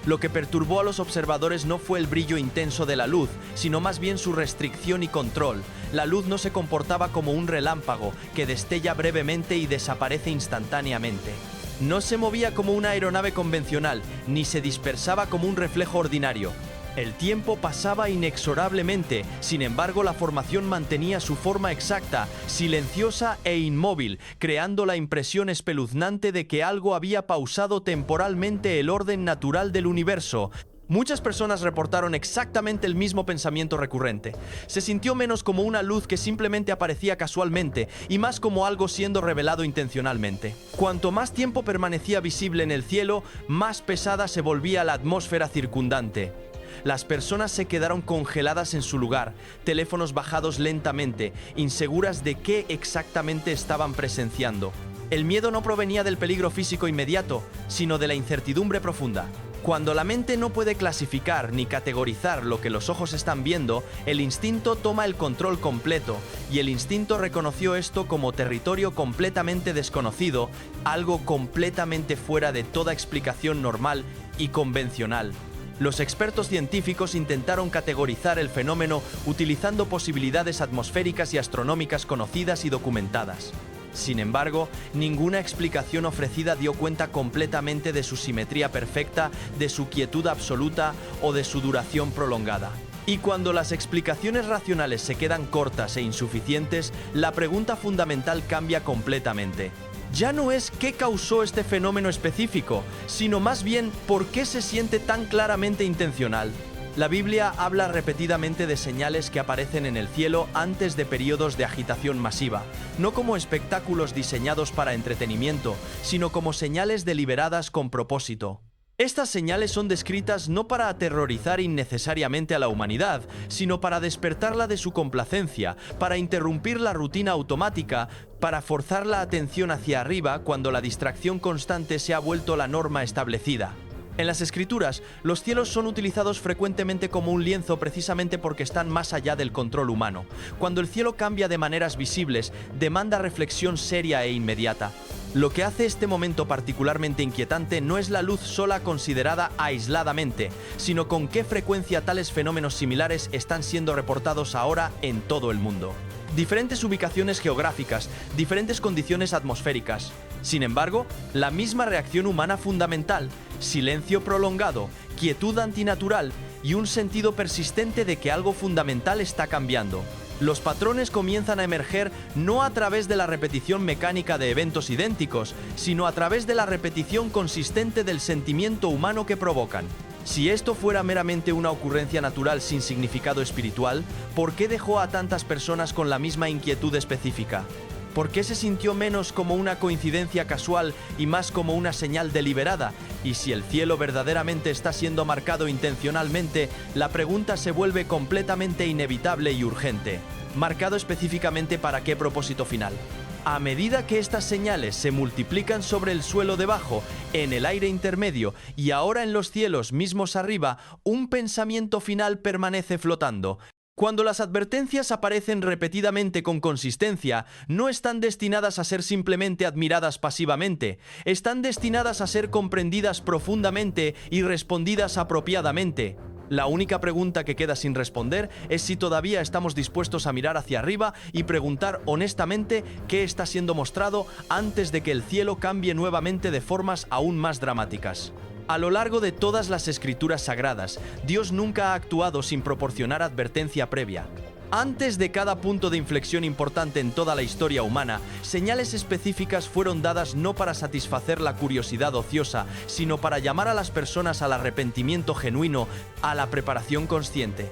Lo que perturbó a los observadores no fue el brillo intenso de la luz, sino más bien su restricción y control. La luz no se comportaba como un relámpago, que destella brevemente y desaparece instantáneamente. No se movía como una aeronave convencional, ni se dispersaba como un reflejo ordinario. El tiempo pasaba inexorablemente, sin embargo la formación mantenía su forma exacta, silenciosa e inmóvil, creando la impresión espeluznante de que algo había pausado temporalmente el orden natural del universo. Muchas personas reportaron exactamente el mismo pensamiento recurrente. Se sintió menos como una luz que simplemente aparecía casualmente y más como algo siendo revelado intencionalmente. Cuanto más tiempo permanecía visible en el cielo, más pesada se volvía la atmósfera circundante. Las personas se quedaron congeladas en su lugar, teléfonos bajados lentamente, inseguras de qué exactamente estaban presenciando. El miedo no provenía del peligro físico inmediato, sino de la incertidumbre profunda. Cuando la mente no puede clasificar ni categorizar lo que los ojos están viendo, el instinto toma el control completo, y el instinto reconoció esto como territorio completamente desconocido, algo completamente fuera de toda explicación normal y convencional. Los expertos científicos intentaron categorizar el fenómeno utilizando posibilidades atmosféricas y astronómicas conocidas y documentadas. Sin embargo, ninguna explicación ofrecida dio cuenta completamente de su simetría perfecta, de su quietud absoluta o de su duración prolongada. Y cuando las explicaciones racionales se quedan cortas e insuficientes, la pregunta fundamental cambia completamente. Ya no es qué causó este fenómeno específico, sino más bien por qué se siente tan claramente intencional. La Biblia habla repetidamente de señales que aparecen en el cielo antes de periodos de agitación masiva, no como espectáculos diseñados para entretenimiento, sino como señales deliberadas con propósito. Estas señales son descritas no para aterrorizar innecesariamente a la humanidad, sino para despertarla de su complacencia, para interrumpir la rutina automática, para forzar la atención hacia arriba cuando la distracción constante se ha vuelto la norma establecida. En las Escrituras, los cielos son utilizados frecuentemente como un lienzo precisamente porque están más allá del control humano. Cuando el cielo cambia de maneras visibles, demanda reflexión seria e inmediata. Lo que hace este momento particularmente inquietante no es la luz sola considerada aisladamente, sino con qué frecuencia tales fenómenos similares están siendo reportados ahora en todo el mundo. Diferentes ubicaciones geográficas, diferentes condiciones atmosféricas. Sin embargo, la misma reacción humana fundamental, silencio prolongado, quietud antinatural y un sentido persistente de que algo fundamental está cambiando. Los patrones comienzan a emerger no a través de la repetición mecánica de eventos idénticos, sino a través de la repetición consistente del sentimiento humano que provocan. Si esto fuera meramente una ocurrencia natural sin significado espiritual, ¿por qué dejó a tantas personas con la misma inquietud específica? ¿Por qué se sintió menos como una coincidencia casual y más como una señal deliberada? Y si el cielo verdaderamente está siendo marcado intencionalmente, la pregunta se vuelve completamente inevitable y urgente. ¿Marcado específicamente para qué propósito final? A medida que estas señales se multiplican sobre el suelo debajo, en el aire intermedio y ahora en los cielos mismos arriba, un pensamiento final permanece flotando. Cuando las advertencias aparecen repetidamente con consistencia, no están destinadas a ser simplemente admiradas pasivamente, están destinadas a ser comprendidas profundamente y respondidas apropiadamente. La única pregunta que queda sin responder es si todavía estamos dispuestos a mirar hacia arriba y preguntar honestamente qué está siendo mostrado antes de que el cielo cambie nuevamente de formas aún más dramáticas. A lo largo de todas las escrituras sagradas, Dios nunca ha actuado sin proporcionar advertencia previa. Antes de cada punto de inflexión importante en toda la historia humana, señales específicas fueron dadas no para satisfacer la curiosidad ociosa, sino para llamar a las personas al arrepentimiento genuino, a la preparación consciente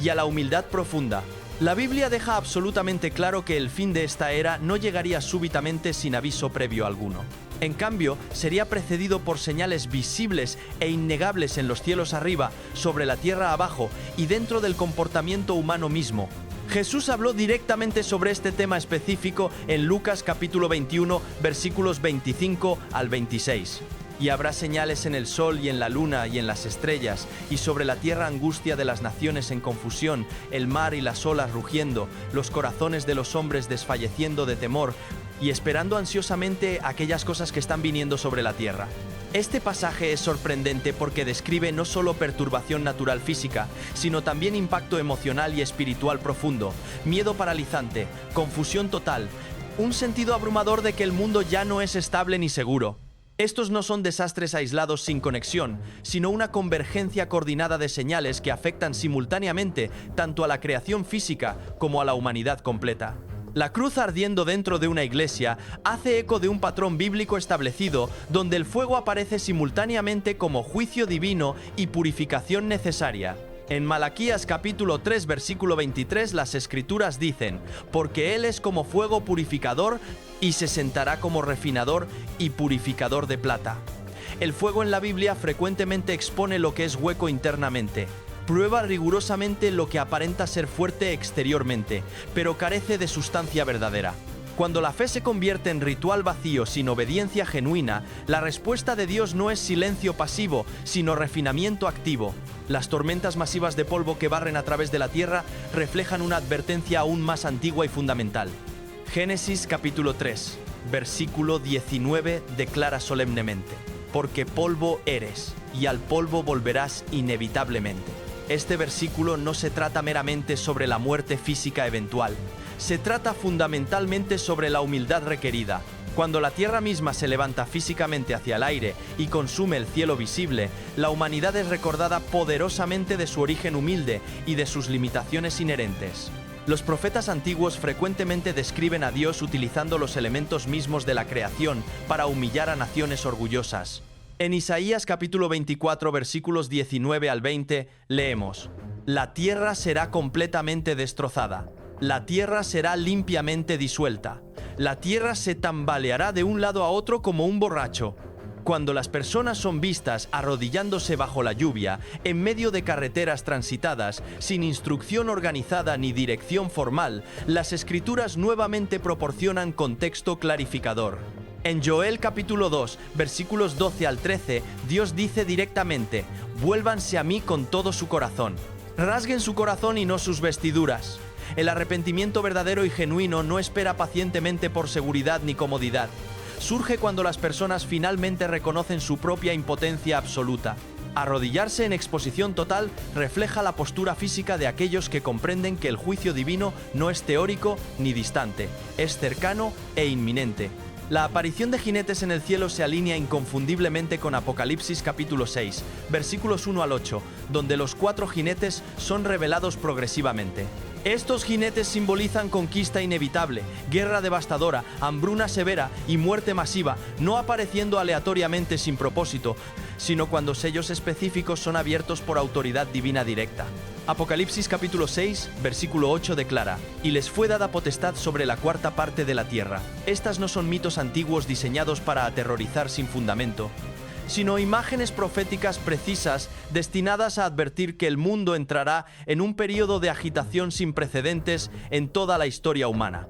y a la humildad profunda. La Biblia deja absolutamente claro que el fin de esta era no llegaría súbitamente sin aviso previo alguno. En cambio, sería precedido por señales visibles e innegables en los cielos arriba, sobre la tierra abajo y dentro del comportamiento humano mismo. Jesús habló directamente sobre este tema específico en Lucas capítulo 21, versículos 25 al 26. Y habrá señales en el sol y en la luna y en las estrellas, y sobre la tierra angustia de las naciones en confusión, el mar y las olas rugiendo, los corazones de los hombres desfalleciendo de temor, y esperando ansiosamente aquellas cosas que están viniendo sobre la tierra. Este pasaje es sorprendente porque describe no solo perturbación natural física, sino también impacto emocional y espiritual profundo, miedo paralizante, confusión total, un sentido abrumador de que el mundo ya no es estable ni seguro. Estos no son desastres aislados sin conexión, sino una convergencia coordinada de señales que afectan simultáneamente tanto a la creación física como a la humanidad completa. La cruz ardiendo dentro de una iglesia hace eco de un patrón bíblico establecido donde el fuego aparece simultáneamente como juicio divino y purificación necesaria. En Malaquías capítulo 3 versículo 23 las escrituras dicen: porque Él es como fuego purificador y se sentará como refinador y purificador de plata. El fuego en la Biblia frecuentemente expone lo que es hueco internamente. Prueba rigurosamente lo que aparenta ser fuerte exteriormente, pero carece de sustancia verdadera. Cuando la fe se convierte en ritual vacío sin obediencia genuina, la respuesta de Dios no es silencio pasivo, sino refinamiento activo. Las tormentas masivas de polvo que barren a través de la tierra reflejan una advertencia aún más antigua y fundamental. Génesis capítulo 3, versículo 19 declara solemnemente: porque polvo eres, y al polvo volverás inevitablemente. Este versículo no se trata meramente sobre la muerte física eventual. Se trata fundamentalmente sobre la humildad requerida. Cuando la tierra misma se levanta físicamente hacia el aire y consume el cielo visible, la humanidad es recordada poderosamente de su origen humilde y de sus limitaciones inherentes. Los profetas antiguos frecuentemente describen a Dios utilizando los elementos mismos de la creación para humillar a naciones orgullosas. En Isaías capítulo 24 versículos 19 al 20 leemos: la tierra será completamente destrozada. La tierra será limpiamente disuelta. La tierra se tambaleará de un lado a otro como un borracho. Cuando las personas son vistas arrodillándose bajo la lluvia, en medio de carreteras transitadas, sin instrucción organizada ni dirección formal, las escrituras nuevamente proporcionan contexto clarificador. En Joel capítulo 2, versículos 12 al 13, Dios dice directamente: vuélvanse a mí con todo su corazón. Rasguen su corazón y no sus vestiduras. El arrepentimiento verdadero y genuino no espera pacientemente por seguridad ni comodidad. Surge cuando las personas finalmente reconocen su propia impotencia absoluta. Arrodillarse en exposición total refleja la postura física de aquellos que comprenden que el juicio divino no es teórico ni distante, es cercano e inminente. La aparición de jinetes en el cielo se alinea inconfundiblemente con Apocalipsis capítulo 6, versículos 1 al 8, donde los 4 jinetes son revelados progresivamente. Estos jinetes simbolizan conquista inevitable, guerra devastadora, hambruna severa y muerte masiva, no apareciendo aleatoriamente sin propósito, sino cuando sellos específicos son abiertos por autoridad divina directa. Apocalipsis capítulo 6, versículo 8 declara: y les fue dada potestad sobre la 4ª parte de la tierra. Estas no son mitos antiguos diseñados para aterrorizar sin fundamento, sino imágenes proféticas precisas destinadas a advertir que el mundo entrará en un período de agitación sin precedentes en toda la historia humana.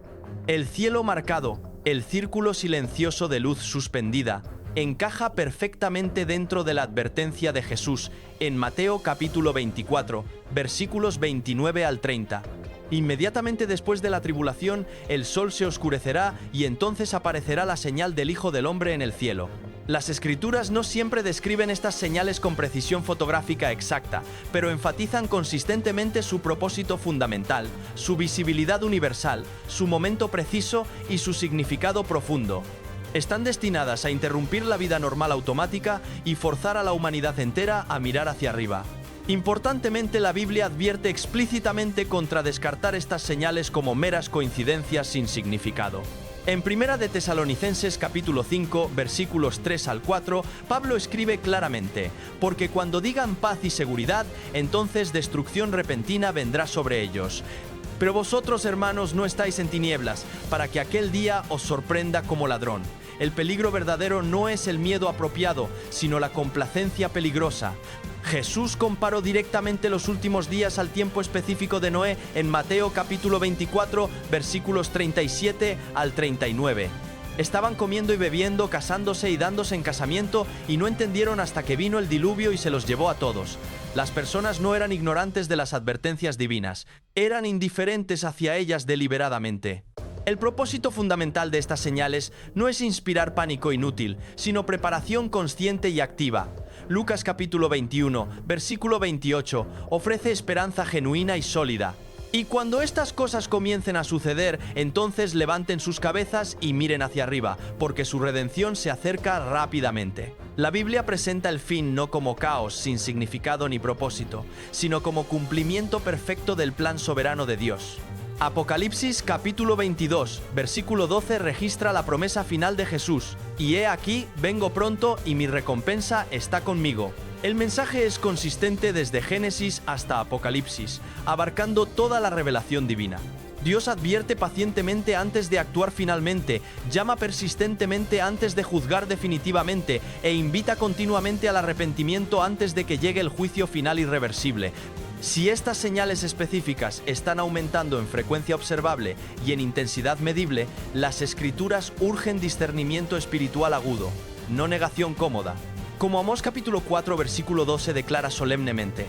El cielo marcado, el círculo silencioso de luz suspendida, encaja perfectamente dentro de la advertencia de Jesús en Mateo capítulo 24, versículos 29 al 30. Inmediatamente después de la tribulación, el sol se oscurecerá y entonces aparecerá la señal del Hijo del Hombre en el cielo. Las escrituras no siempre describen estas señales con precisión fotográfica exacta, pero enfatizan consistentemente su propósito fundamental, su visibilidad universal, su momento preciso y su significado profundo. Están destinadas a interrumpir la vida normal automática y forzar a la humanidad entera a mirar hacia arriba. Importantemente, la Biblia advierte explícitamente contra descartar estas señales como meras coincidencias sin significado. En Primera de Tesalonicenses capítulo 5, versículos 3 al 4, Pablo escribe claramente: porque cuando digan paz y seguridad, entonces destrucción repentina vendrá sobre ellos. Pero vosotros, hermanos, no estáis en tinieblas, para que aquel día os sorprenda como ladrón. El peligro verdadero no es el miedo apropiado, sino la complacencia peligrosa. Jesús comparó directamente los últimos días al tiempo específico de Noé en Mateo capítulo 24, versículos 37 al 39. Estaban comiendo y bebiendo, casándose y dándose en casamiento, y no entendieron hasta que vino el diluvio y se los llevó a todos. Las personas no eran ignorantes de las advertencias divinas, eran indiferentes hacia ellas deliberadamente. El propósito fundamental de estas señales no es inspirar pánico inútil, sino preparación consciente y activa. Lucas capítulo 21, versículo 28, ofrece esperanza genuina y sólida. Y cuando estas cosas comiencen a suceder, entonces levanten sus cabezas y miren hacia arriba, porque su redención se acerca rápidamente. La Biblia presenta el fin no como caos sin significado ni propósito, sino como cumplimiento perfecto del plan soberano de Dios. Apocalipsis capítulo 22, versículo 12 registra la promesa final de Jesús: y he aquí, vengo pronto y mi recompensa está conmigo. El mensaje es consistente desde Génesis hasta Apocalipsis, abarcando toda la revelación divina. Dios advierte pacientemente antes de actuar finalmente, llama persistentemente antes de juzgar definitivamente e invita continuamente al arrepentimiento antes de que llegue el juicio final irreversible. Si estas señales específicas están aumentando en frecuencia observable y en intensidad medible, las Escrituras urgen discernimiento espiritual agudo, no negación cómoda. Como Amós capítulo 4 versículo 12 declara solemnemente: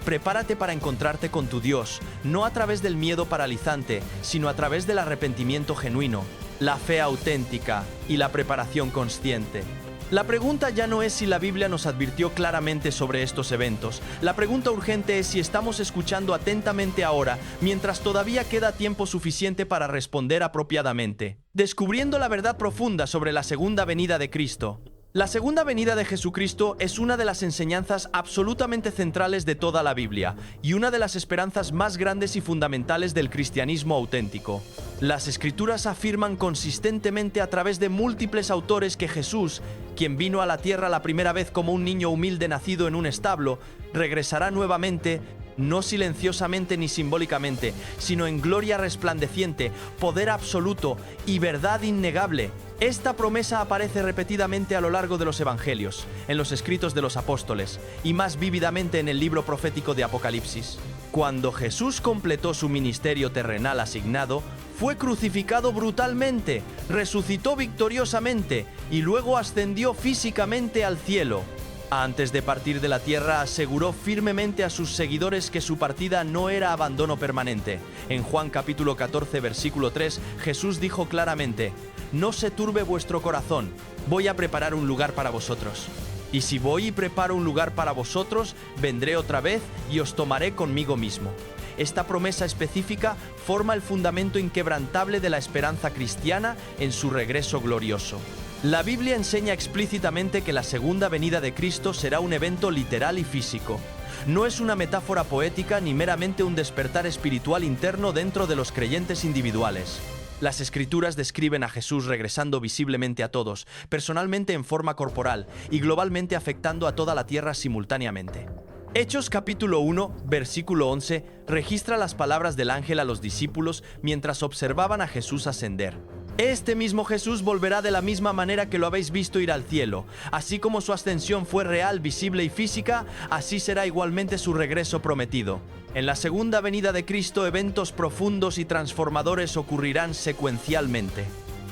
prepárate para encontrarte con tu Dios, no a través del miedo paralizante, sino a través del arrepentimiento genuino, la fe auténtica y la preparación consciente. La pregunta ya no es si la Biblia nos advirtió claramente sobre estos eventos. La pregunta urgente es si estamos escuchando atentamente ahora, mientras todavía queda tiempo suficiente para responder apropiadamente. Descubriendo la verdad profunda sobre la segunda venida de Cristo. La segunda venida de Jesucristo es una de las enseñanzas absolutamente centrales de toda la Biblia y una de las esperanzas más grandes y fundamentales del cristianismo auténtico. Las Escrituras afirman consistentemente a través de múltiples autores que Jesús, quien vino a la tierra la primera vez como un niño humilde nacido en un establo, regresará nuevamente, no silenciosamente ni simbólicamente, sino en gloria resplandeciente, poder absoluto y verdad innegable. Esta promesa aparece repetidamente a lo largo de los Evangelios, en los escritos de los apóstoles y más vívidamente en el libro profético de Apocalipsis. Cuando Jesús completó su ministerio terrenal asignado, fue crucificado brutalmente, resucitó victoriosamente y luego ascendió físicamente al cielo. Antes de partir de la tierra, aseguró firmemente a sus seguidores que su partida no era abandono permanente. En Juan capítulo 14, versículo 3, Jesús dijo claramente: no se turbe vuestro corazón, voy a preparar un lugar para vosotros. Y si voy y preparo un lugar para vosotros, vendré otra vez y os tomaré conmigo mismo. Esta promesa específica forma el fundamento inquebrantable de la esperanza cristiana en su regreso glorioso. La Biblia enseña explícitamente que la segunda venida de Cristo será un evento literal y físico. No es una metáfora poética ni meramente un despertar espiritual interno dentro de los creyentes individuales. Las Escrituras describen a Jesús regresando visiblemente a todos, personalmente en forma corporal y globalmente afectando a toda la tierra simultáneamente. Hechos capítulo 1, versículo 11, registra las palabras del ángel a los discípulos mientras observaban a Jesús ascender. Este mismo Jesús volverá de la misma manera que lo habéis visto ir al cielo. Así como su ascensión fue real, visible y física, así será igualmente su regreso prometido. En la segunda venida de Cristo, eventos profundos y transformadores ocurrirán secuencialmente.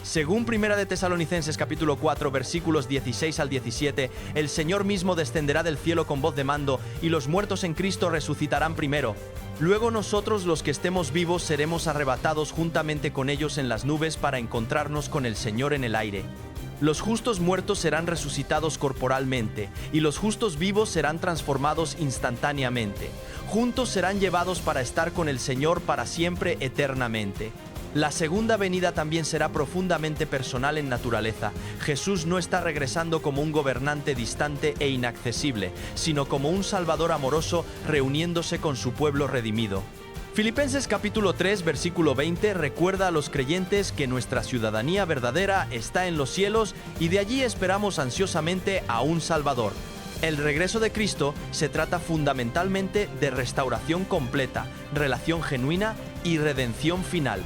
Según 1 de Tesalonicenses capítulo 4, versículos 16 al 17, el Señor mismo descenderá del cielo con voz de mando, y los muertos en Cristo resucitarán primero. Luego nosotros, los que estemos vivos, seremos arrebatados juntamente con ellos en las nubes para encontrarnos con el Señor en el aire. Los justos muertos serán resucitados corporalmente, y los justos vivos serán transformados instantáneamente. Juntos serán llevados para estar con el Señor para siempre, eternamente. La segunda venida también será profundamente personal en naturaleza. Jesús no está regresando como un gobernante distante e inaccesible, sino como un Salvador amoroso reuniéndose con su pueblo redimido. Filipenses capítulo 3, versículo 20 recuerda a los creyentes que nuestra ciudadanía verdadera está en los cielos y de allí esperamos ansiosamente a un Salvador. El regreso de Cristo se trata fundamentalmente de restauración completa, relación genuina y redención final.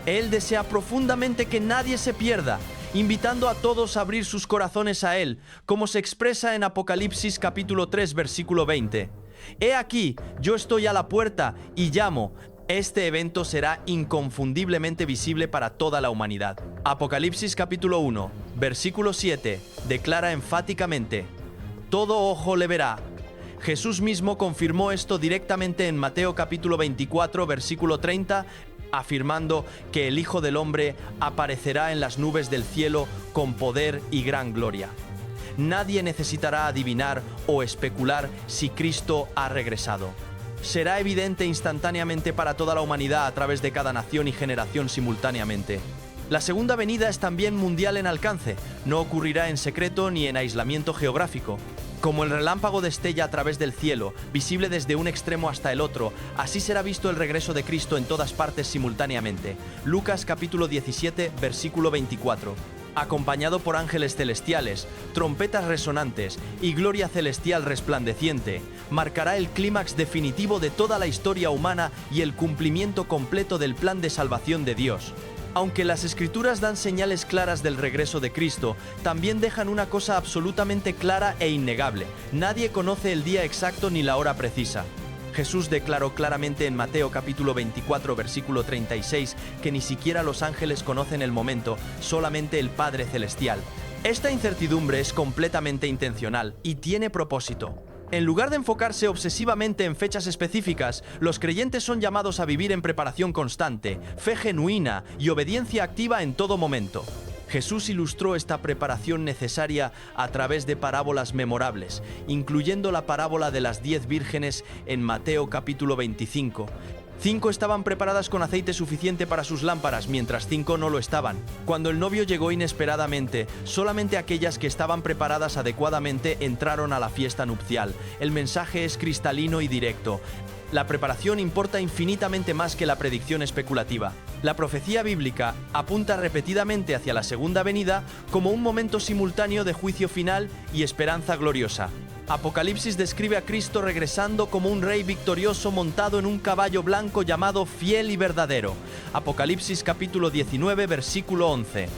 Él desea profundamente que nadie se pierda, invitando a todos a abrir sus corazones a Él, como se expresa en Apocalipsis capítulo 3, versículo 20. He aquí, yo estoy a la puerta y llamo. Este evento será inconfundiblemente visible para toda la humanidad. Apocalipsis capítulo 1, versículo 7, declara enfáticamente: todo ojo le verá. Jesús mismo confirmó esto directamente en Mateo capítulo 24, versículo 30, afirmando que el Hijo del Hombre aparecerá en las nubes del cielo con poder y gran gloria. Nadie necesitará adivinar o especular si Cristo ha regresado. será evidente instantáneamente para toda la humanidad a través de cada nación y generación simultáneamente. La segunda venida es también mundial en alcance, no ocurrirá en secreto ni en aislamiento geográfico. Como el relámpago destella a través del cielo, visible desde un extremo hasta el otro, así será visto el regreso de Cristo en todas partes simultáneamente. Lucas capítulo 17, versículo 24. Acompañado por ángeles celestiales, trompetas resonantes y gloria celestial resplandeciente, marcará el clímax definitivo de toda la historia humana y el cumplimiento completo del plan de salvación de Dios. Aunque las Escrituras dan señales claras del regreso de Cristo, también dejan una cosa absolutamente clara e innegable: nadie conoce el día exacto ni la hora precisa. Jesús declaró claramente en Mateo capítulo 24, versículo 36, que ni siquiera los ángeles conocen el momento, solamente el Padre Celestial. Esta incertidumbre es completamente intencional y tiene propósito. En lugar de enfocarse obsesivamente en fechas específicas, los creyentes son llamados a vivir en preparación constante, fe genuina y obediencia activa en todo momento. Jesús ilustró esta preparación necesaria a través de parábolas memorables, incluyendo la parábola de las 10 vírgenes en Mateo capítulo 25. 5 estaban preparadas con aceite suficiente para sus lámparas, mientras 5 no lo estaban. Cuando el novio llegó inesperadamente, solamente aquellas que estaban preparadas adecuadamente entraron a la fiesta nupcial. El mensaje es cristalino y directo. La preparación importa infinitamente más que la predicción especulativa. La profecía bíblica apunta repetidamente hacia la segunda venida como un momento simultáneo de juicio final y esperanza gloriosa. Apocalipsis describe a Cristo regresando como un rey victorioso montado en un caballo blanco llamado Fiel y Verdadero. Apocalipsis capítulo 19, versículo 11.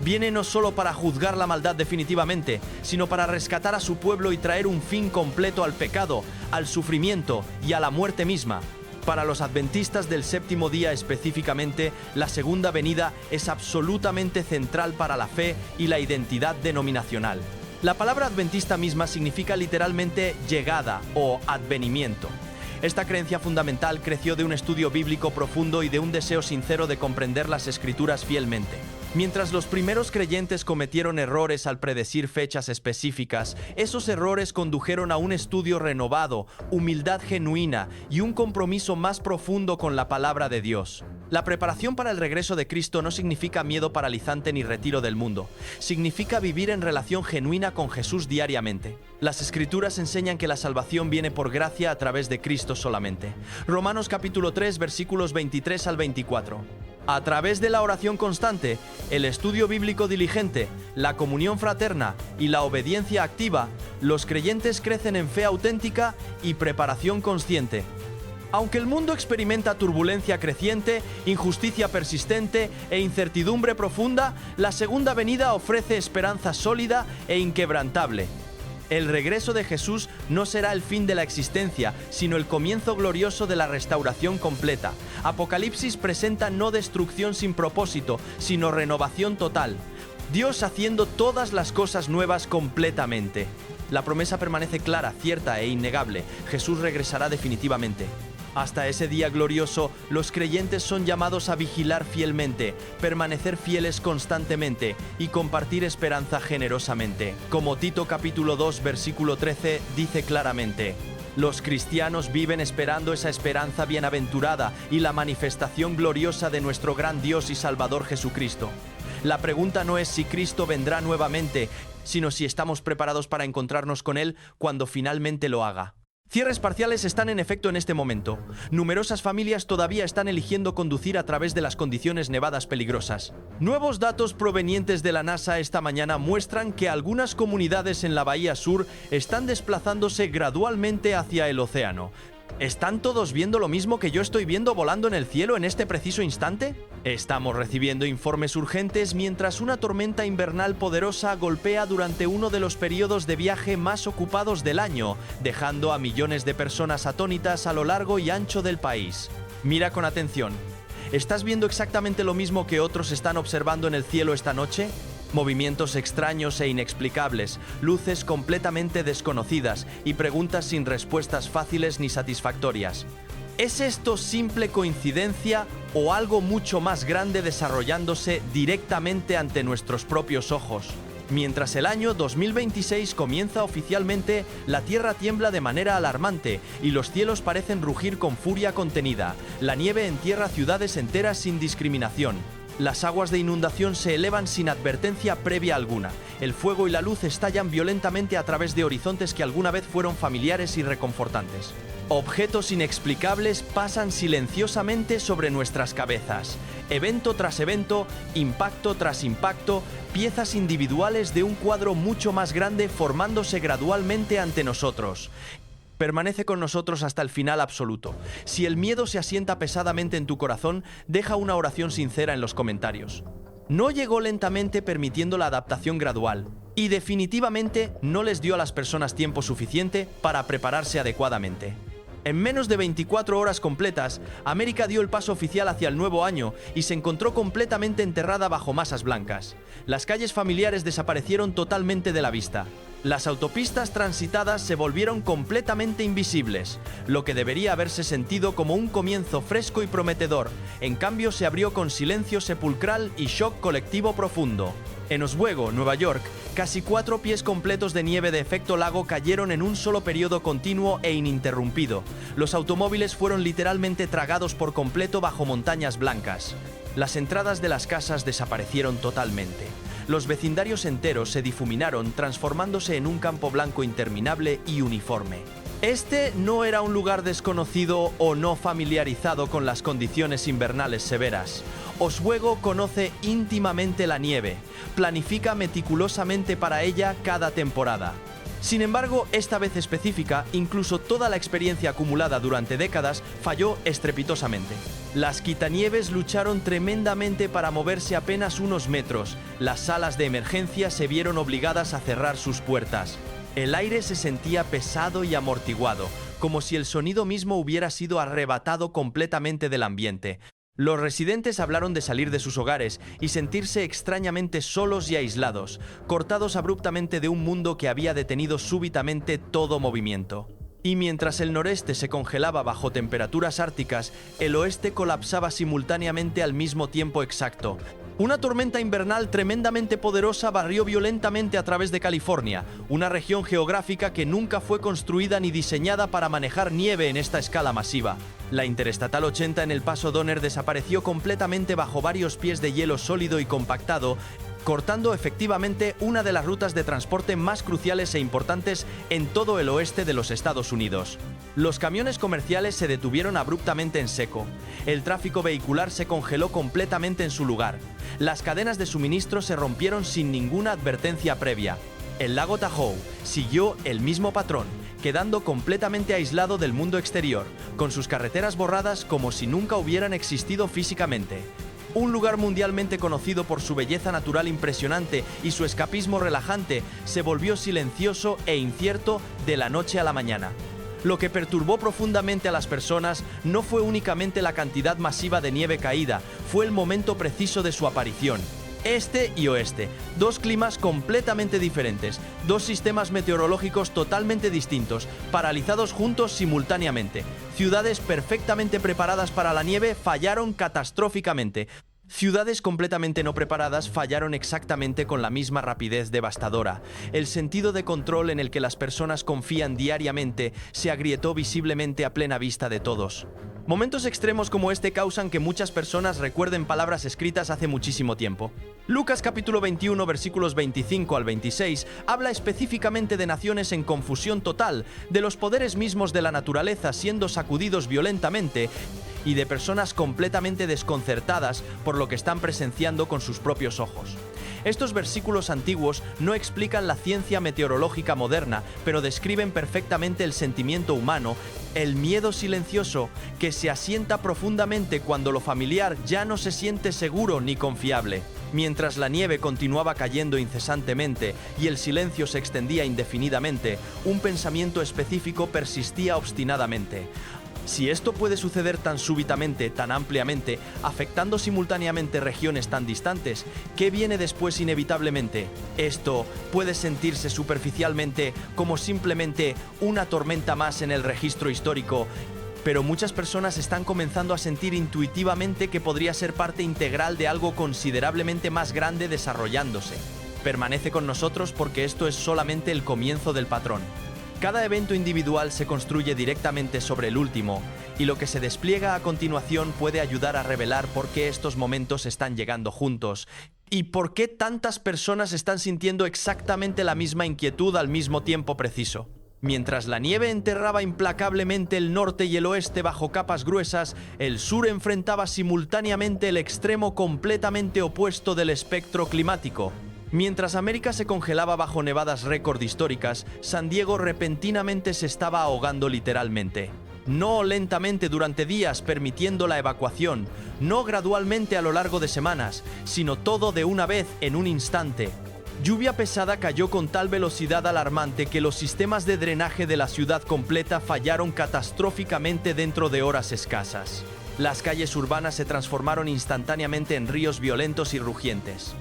Viene no solo para juzgar la maldad definitivamente, sino para rescatar a su pueblo y traer un fin completo al pecado, al sufrimiento y a la muerte misma. Para los adventistas del séptimo día específicamente, la segunda venida es absolutamente central para la fe y la identidad denominacional. La palabra adventista misma significa literalmente llegada o advenimiento. Esta creencia fundamental creció de un estudio bíblico profundo y de un deseo sincero de comprender las Escrituras fielmente. Mientras los primeros creyentes cometieron errores al predecir fechas específicas, esos errores condujeron a un estudio renovado, humildad genuina y un compromiso más profundo con la palabra de Dios. La preparación para el regreso de Cristo no significa miedo paralizante ni retiro del mundo. Significa vivir en relación genuina con Jesús diariamente. Las Escrituras enseñan que la salvación viene por gracia a través de Cristo solamente. Romanos capítulo 3, versículos 23 al 24. A través de la oración constante, el estudio bíblico diligente, la comunión fraterna y la obediencia activa, los creyentes crecen en fe auténtica y preparación consciente. Aunque el mundo experimenta turbulencia creciente, injusticia persistente e incertidumbre profunda, la segunda venida ofrece esperanza sólida e inquebrantable. El regreso de Jesús no será el fin de la existencia, sino el comienzo glorioso de la restauración completa. Apocalipsis presenta no destrucción sin propósito, sino renovación total. Dios haciendo todas las cosas nuevas completamente. La promesa permanece clara, cierta e innegable. Jesús regresará definitivamente. Hasta ese día glorioso, los creyentes son llamados a vigilar fielmente, permanecer fieles constantemente y compartir esperanza generosamente. Como Tito capítulo 2, versículo 13 dice claramente: los cristianos viven esperando esa esperanza bienaventurada y la manifestación gloriosa de nuestro gran Dios y Salvador Jesucristo. La pregunta no es si Cristo vendrá nuevamente, sino si estamos preparados para encontrarnos con Él cuando finalmente lo haga. Cierres parciales están en efecto en este momento. Numerosas familias todavía están eligiendo conducir a través de las condiciones nevadas peligrosas. Nuevos datos provenientes de la NASA esta mañana muestran que algunas comunidades en la Bahía Sur están desplazándose gradualmente hacia el océano. ¿Están todos viendo lo mismo que yo estoy viendo volando en el cielo en este preciso instante? Estamos recibiendo informes urgentes mientras una tormenta invernal poderosa golpea durante uno de los periodos de viaje más ocupados del año, dejando a millones de personas atónitas a lo largo y ancho del país. Mira con atención. ¿Estás viendo exactamente lo mismo que otros están observando en el cielo esta noche? Movimientos extraños e inexplicables, luces completamente desconocidas y preguntas sin respuestas fáciles ni satisfactorias. ¿Es esto simple coincidencia o algo mucho más grande desarrollándose directamente ante nuestros propios ojos? Mientras el año 2026 comienza oficialmente, la Tierra tiembla de manera alarmante y los cielos parecen rugir con furia contenida. La nieve entierra ciudades enteras sin discriminación. Las aguas de inundación se elevan sin advertencia previa alguna. El fuego y la luz estallan violentamente a través de horizontes que alguna vez fueron familiares y reconfortantes. Objetos inexplicables pasan silenciosamente sobre nuestras cabezas. Evento tras evento, impacto tras impacto, piezas individuales de un cuadro mucho más grande formándose gradualmente ante nosotros. Permanece con nosotros hasta el final absoluto. Si el miedo se asienta pesadamente en tu corazón, deja una oración sincera en los comentarios. No llegó lentamente permitiendo la adaptación gradual, y definitivamente no les dio a las personas tiempo suficiente para prepararse adecuadamente. En menos de 24 horas completas, América dio el paso oficial hacia el nuevo año y se encontró completamente enterrada bajo masas blancas. Las calles familiares desaparecieron totalmente de la vista. Las autopistas transitadas se volvieron completamente invisibles, lo que debería haberse sentido como un comienzo fresco y prometedor. En cambio, se abrió con silencio sepulcral y shock colectivo profundo. En Oswego, Nueva York, casi 4 pies completos de nieve de efecto lago cayeron en un solo periodo continuo e ininterrumpido. Los automóviles fueron literalmente tragados por completo bajo montañas blancas. Las entradas de las casas desaparecieron totalmente. Los vecindarios enteros se difuminaron, transformándose en un campo blanco interminable y uniforme. Este no era un lugar desconocido o no familiarizado con las condiciones invernales severas. Oswego conoce íntimamente la nieve, planifica meticulosamente para ella cada temporada. Sin embargo, esta vez específica, incluso toda la experiencia acumulada durante décadas falló estrepitosamente. Las quitanieves lucharon tremendamente para moverse apenas unos metros. Las salas de emergencia se vieron obligadas a cerrar sus puertas. El aire se sentía pesado y amortiguado, como si el sonido mismo hubiera sido arrebatado completamente del ambiente. Los residentes hablaron de salir de sus hogares y sentirse extrañamente solos y aislados, cortados abruptamente de un mundo que había detenido súbitamente todo movimiento. Y mientras el noreste se congelaba bajo temperaturas árticas, el oeste colapsaba simultáneamente al mismo tiempo exacto. Una tormenta invernal tremendamente poderosa barrió violentamente a través de California, una región geográfica que nunca fue construida ni diseñada para manejar nieve en esta escala masiva. La Interestatal 80 en El Paso Donner desapareció completamente bajo varios pies de hielo sólido y compactado, cortando efectivamente una de las rutas de transporte más cruciales e importantes en todo el oeste de los Estados Unidos. Los camiones comerciales se detuvieron abruptamente en seco. El tráfico vehicular se congeló completamente en su lugar. Las cadenas de suministro se rompieron sin ninguna advertencia previa. El lago Tahoe siguió el mismo patrón, quedando completamente aislado del mundo exterior, con sus carreteras borradas como si nunca hubieran existido físicamente. Un lugar mundialmente conocido por su belleza natural impresionante y su escapismo relajante se volvió silencioso e incierto de la noche a la mañana. Lo que perturbó profundamente a las personas no fue únicamente la cantidad masiva de nieve caída, fue el momento preciso de su aparición. Este y oeste, dos climas completamente diferentes, dos sistemas meteorológicos totalmente distintos, paralizados juntos simultáneamente. Ciudades perfectamente preparadas para la nieve fallaron catastróficamente. Ciudades completamente no preparadas fallaron exactamente con la misma rapidez devastadora. El sentido de control en el que las personas confían diariamente se agrietó visiblemente a plena vista de todos. Momentos extremos como este causan que muchas personas recuerden palabras escritas hace muchísimo tiempo. Lucas capítulo 21 versículos 25 al 26 habla específicamente de naciones en confusión total, de los poderes mismos de la naturaleza siendo sacudidos violentamente y de personas completamente desconcertadas por lo que están presenciando con sus propios ojos. Estos versículos antiguos no explican la ciencia meteorológica moderna, pero describen perfectamente el sentimiento humano, el miedo silencioso que se asienta profundamente cuando lo familiar ya no se siente seguro ni confiable. Mientras la nieve continuaba cayendo incesantemente y el silencio se extendía indefinidamente, un pensamiento específico persistía obstinadamente. Si esto puede suceder tan súbitamente, tan ampliamente, afectando simultáneamente regiones tan distantes, ¿qué viene después inevitablemente? Esto puede sentirse superficialmente como simplemente una tormenta más en el registro histórico, pero muchas personas están comenzando a sentir intuitivamente que podría ser parte integral de algo considerablemente más grande desarrollándose. Permanece con nosotros porque esto es solamente el comienzo del patrón. Cada evento individual se construye directamente sobre el último, y lo que se despliega a continuación puede ayudar a revelar por qué estos momentos están llegando juntos, y por qué tantas personas están sintiendo exactamente la misma inquietud al mismo tiempo preciso. Mientras la nieve enterraba implacablemente el norte y el oeste bajo capas gruesas, el sur enfrentaba simultáneamente el extremo completamente opuesto del espectro climático. Mientras América se congelaba bajo nevadas récord históricas, San Diego repentinamente se estaba ahogando literalmente. No lentamente durante días permitiendo la evacuación, no gradualmente a lo largo de semanas, sino todo de una vez en un instante. Lluvia pesada cayó con tal velocidad alarmante que los sistemas de drenaje de la ciudad completa fallaron catastróficamente dentro de horas escasas. Las calles urbanas se transformaron instantáneamente en ríos violentos y rugientes.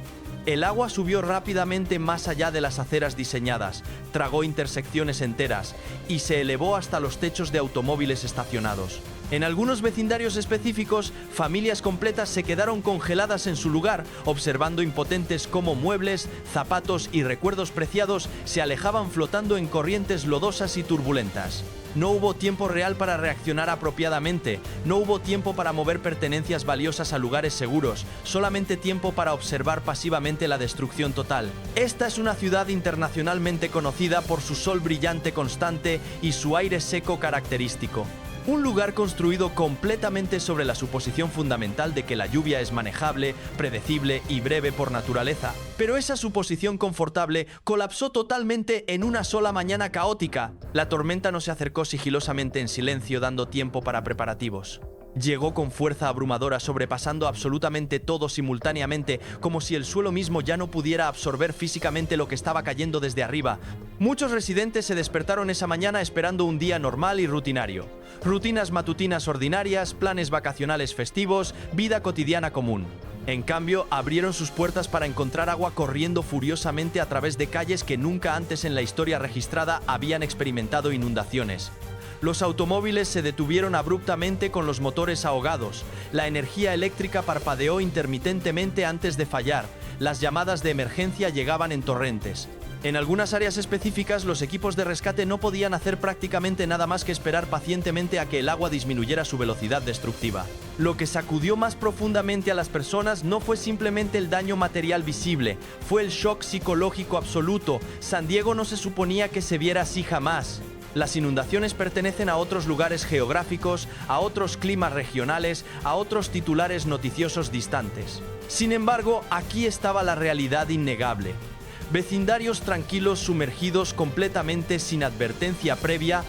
El agua subió rápidamente más allá de las aceras diseñadas, tragó intersecciones enteras y se elevó hasta los techos de automóviles estacionados. En algunos vecindarios específicos, familias completas se quedaron congeladas en su lugar, observando impotentes cómo muebles, zapatos y recuerdos preciados se alejaban flotando en corrientes lodosas y turbulentas. No hubo tiempo real para reaccionar apropiadamente, no hubo tiempo para mover pertenencias valiosas a lugares seguros, solamente tiempo para observar pasivamente la destrucción total. Esta es una ciudad internacionalmente conocida por su sol brillante constante y su aire seco característico. Un lugar construido completamente sobre la suposición fundamental de que la lluvia es manejable, predecible y breve por naturaleza. Pero esa suposición confortable colapsó totalmente en una sola mañana caótica. La tormenta no se acercó sigilosamente en silencio, dando tiempo para preparativos. Llegó con fuerza abrumadora, sobrepasando absolutamente todo simultáneamente, como si el suelo mismo ya no pudiera absorber físicamente lo que estaba cayendo desde arriba. Muchos residentes se despertaron esa mañana esperando un día normal y rutinario. Rutinas matutinas ordinarias, planes vacacionales festivos, vida cotidiana común. En cambio, abrieron sus puertas para encontrar agua corriendo furiosamente a través de calles que nunca antes en la historia registrada habían experimentado inundaciones. Los automóviles se detuvieron abruptamente con los motores ahogados. La energía eléctrica parpadeó intermitentemente antes de fallar. Las llamadas de emergencia llegaban en torrentes. En algunas áreas específicas, los equipos de rescate no podían hacer prácticamente nada más que esperar pacientemente a que el agua disminuyera su velocidad destructiva. Lo que sacudió más profundamente a las personas no fue simplemente el daño material visible, fue el shock psicológico absoluto. San Diego no se suponía que se viera así jamás. Las inundaciones pertenecen a otros lugares geográficos, a otros climas regionales, a otros titulares noticiosos distantes. Sin embargo, aquí estaba la realidad innegable. Vecindarios tranquilos sumergidos completamente sin advertencia previa,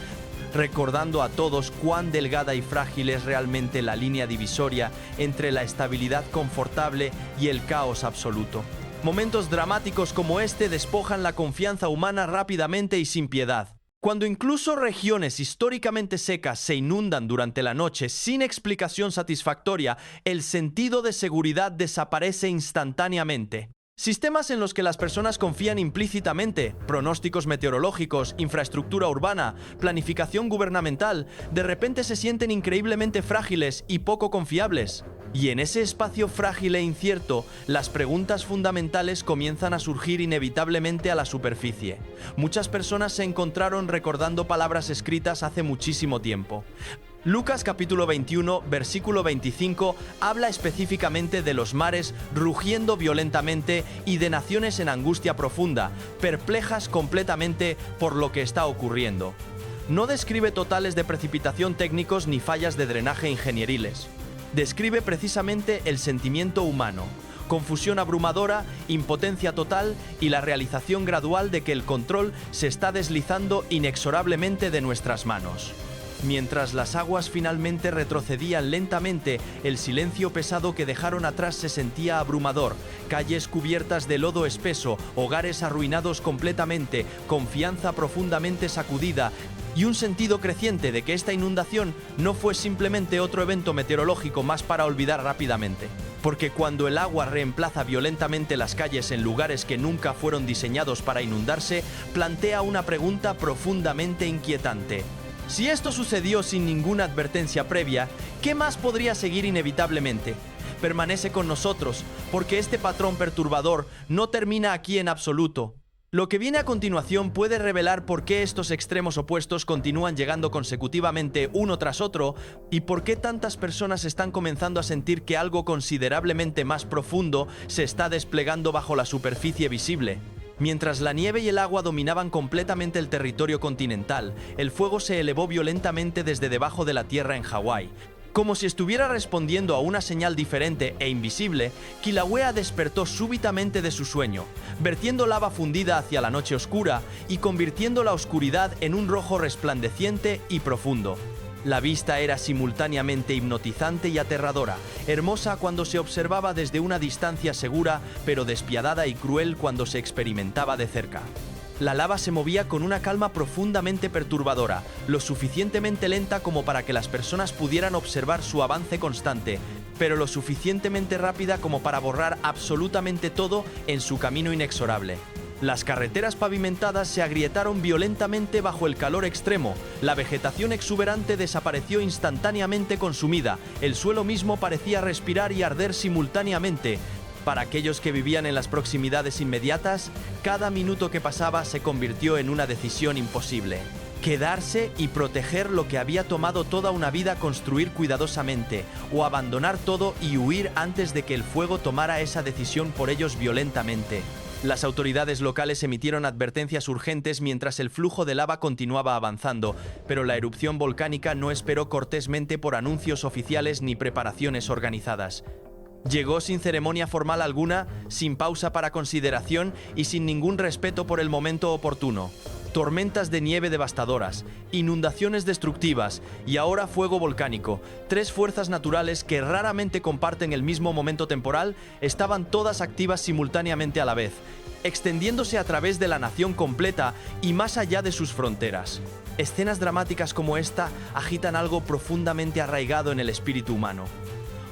recordando a todos cuán delgada y frágil es realmente la línea divisoria entre la estabilidad confortable y el caos absoluto. Momentos dramáticos como este despojan la confianza humana rápidamente y sin piedad. Cuando incluso regiones históricamente secas se inundan durante la noche sin explicación satisfactoria, el sentido de seguridad desaparece instantáneamente. Sistemas en los que las personas confían implícitamente, pronósticos meteorológicos, infraestructura urbana, planificación gubernamental, de repente se sienten increíblemente frágiles y poco confiables. Y en ese espacio frágil e incierto, las preguntas fundamentales comienzan a surgir inevitablemente a la superficie. Muchas personas se encontraron recordando palabras escritas hace muchísimo tiempo. Lucas capítulo 21, versículo 25, habla específicamente de los mares rugiendo violentamente y de naciones en angustia profunda, perplejas completamente por lo que está ocurriendo. No describe totales de precipitación técnicos ni fallas de drenaje ingenieriles. Describe precisamente el sentimiento humano, confusión abrumadora, impotencia total y la realización gradual de que el control se está deslizando inexorablemente de nuestras manos. Mientras las aguas finalmente retrocedían lentamente, el silencio pesado que dejaron atrás se sentía abrumador. Calles cubiertas de lodo espeso, hogares arruinados completamente, confianza profundamente sacudida y un sentido creciente de que esta inundación no fue simplemente otro evento meteorológico más para olvidar rápidamente. Porque cuando el agua reemplaza violentamente las calles en lugares que nunca fueron diseñados para inundarse, plantea una pregunta profundamente inquietante. Si esto sucedió sin ninguna advertencia previa, ¿qué más podría seguir inevitablemente? permanece con nosotros, porque este patrón perturbador no termina aquí en absoluto. Lo que viene a continuación puede revelar por qué estos extremos opuestos continúan llegando consecutivamente uno tras otro y por qué tantas personas están comenzando a sentir que algo considerablemente más profundo se está desplegando bajo la superficie visible. Mientras la nieve y el agua dominaban completamente el territorio continental, el fuego se elevó violentamente desde debajo de la tierra en Hawái. Como si estuviera respondiendo a una señal diferente e invisible, Kilauea despertó súbitamente de su sueño, vertiendo lava fundida hacia la noche oscura y convirtiendo la oscuridad en un rojo resplandeciente y profundo. La vista era simultáneamente hipnotizante y aterradora, hermosa cuando se observaba desde una distancia segura, pero despiadada y cruel cuando se experimentaba de cerca. La lava se movía con una calma profundamente perturbadora, lo suficientemente lenta como para que las personas pudieran observar su avance constante, pero lo suficientemente rápida como para borrar absolutamente todo en su camino inexorable. Las carreteras pavimentadas se agrietaron violentamente bajo el calor extremo, la vegetación exuberante desapareció instantáneamente consumida, el suelo mismo parecía respirar y arder simultáneamente. Para aquellos que vivían en las proximidades inmediatas, cada minuto que pasaba se convirtió en una decisión imposible. Quedarse y proteger lo que había tomado toda una vida construir cuidadosamente, o abandonar todo y huir antes de que el fuego tomara esa decisión por ellos violentamente. Las autoridades locales emitieron advertencias urgentes mientras el flujo de lava continuaba avanzando, pero la erupción volcánica no esperó cortésmente por anuncios oficiales ni preparaciones organizadas. Llegó sin ceremonia formal alguna, sin pausa para consideración y sin ningún respeto por el momento oportuno. Tormentas de nieve devastadoras, inundaciones destructivas y ahora fuego volcánico, tres fuerzas naturales que raramente comparten el mismo momento temporal, estaban todas activas simultáneamente a la vez, extendiéndose a través de la nación completa y más allá de sus fronteras. Escenas dramáticas como esta agitan algo profundamente arraigado en el espíritu humano.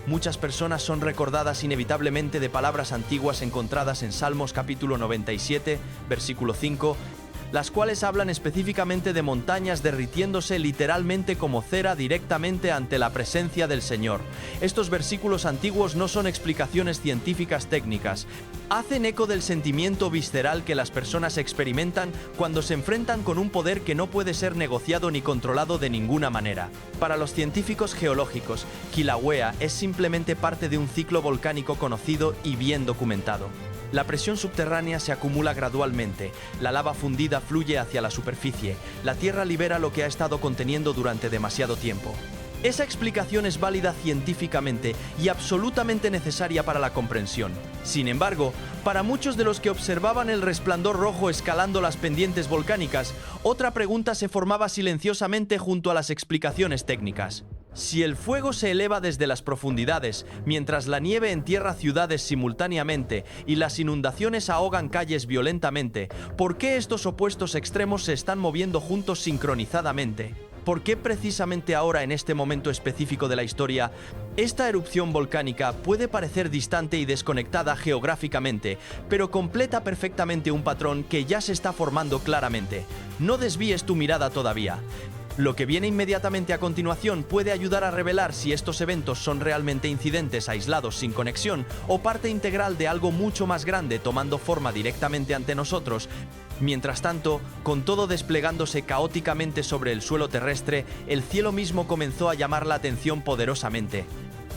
Muchas personas son recordadas inevitablemente de palabras antiguas encontradas en Salmos capítulo 97, versículo 5, las cuales hablan específicamente de montañas derritiéndose literalmente como cera directamente ante la presencia del Señor. Estos versículos antiguos no son explicaciones científicas técnicas. Hacen eco del sentimiento visceral que las personas experimentan cuando se enfrentan con un poder que no puede ser negociado ni controlado de ninguna manera. Para los científicos geológicos, Kilauea es simplemente parte de un ciclo volcánico conocido y bien documentado. La presión subterránea se acumula gradualmente, la lava fundida fluye hacia la superficie, la Tierra libera lo que ha estado conteniendo durante demasiado tiempo. Esa explicación es válida científicamente y absolutamente necesaria para la comprensión. Sin embargo, para muchos de los que observaban el resplandor rojo escalando las pendientes volcánicas, otra pregunta se formaba silenciosamente junto a las explicaciones técnicas. Si el fuego se eleva desde las profundidades, mientras la nieve entierra ciudades simultáneamente y las inundaciones ahogan calles violentamente, ¿por qué estos opuestos extremos se están moviendo juntos sincronizadamente? ¿Por qué precisamente ahora, en este momento específico de la historia, esta erupción volcánica puede parecer distante y desconectada geográficamente, pero completa perfectamente un patrón que ya se está formando claramente? No desvíes tu mirada todavía. Lo que viene inmediatamente a continuación puede ayudar a revelar si estos eventos son realmente incidentes aislados sin conexión o parte integral de algo mucho más grande tomando forma directamente ante nosotros. Mientras tanto, con todo desplegándose caóticamente sobre el suelo terrestre, el cielo mismo comenzó a llamar la atención poderosamente.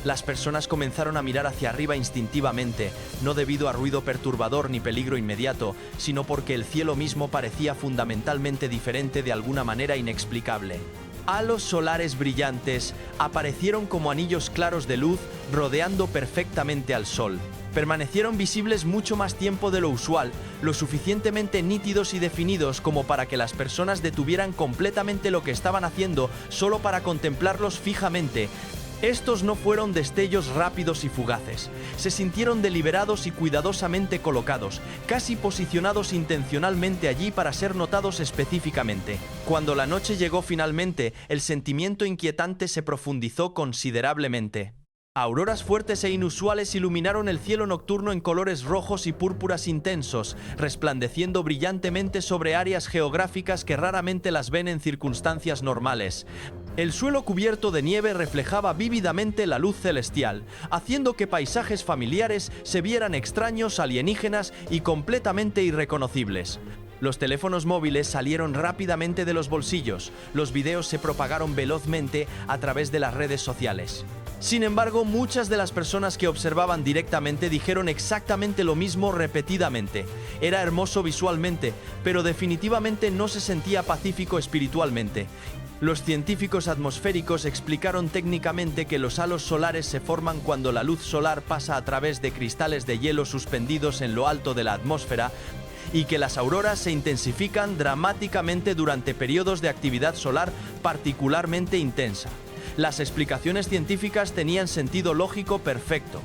Las personas comenzaron a mirar hacia arriba instintivamente, no debido a ruido perturbador ni peligro inmediato, sino porque el cielo mismo parecía fundamentalmente diferente de alguna manera inexplicable. Halos solares brillantes aparecieron como anillos claros de luz rodeando perfectamente al Sol. Permanecieron visibles mucho más tiempo de lo usual, lo suficientemente nítidos y definidos como para que las personas detuvieran completamente lo que estaban haciendo solo para contemplarlos fijamente. Estos no fueron destellos rápidos y fugaces, se sintieron deliberados y cuidadosamente colocados, casi posicionados intencionalmente allí para ser notados específicamente. Cuando la noche llegó finalmente, el sentimiento inquietante se profundizó considerablemente. Auroras fuertes e inusuales iluminaron el cielo nocturno en colores rojos y púrpuras intensos, resplandeciendo brillantemente sobre áreas geográficas que raramente las ven en circunstancias normales. El suelo cubierto de nieve reflejaba vívidamente la luz celestial, haciendo que paisajes familiares se vieran extraños, alienígenas y completamente irreconocibles. Los teléfonos móviles salieron rápidamente de los bolsillos, los videos se propagaron velozmente a través de las redes sociales. Sin embargo, muchas de las personas que observaban directamente dijeron exactamente lo mismo repetidamente. Era hermoso visualmente, pero definitivamente no se sentía pacífico espiritualmente. Los científicos atmosféricos explicaron técnicamente que los halos solares se forman cuando la luz solar pasa a través de cristales de hielo suspendidos en lo alto de la atmósfera y que las auroras se intensifican dramáticamente durante periodos de actividad solar particularmente intensa. Las explicaciones científicas tenían sentido lógico perfecto.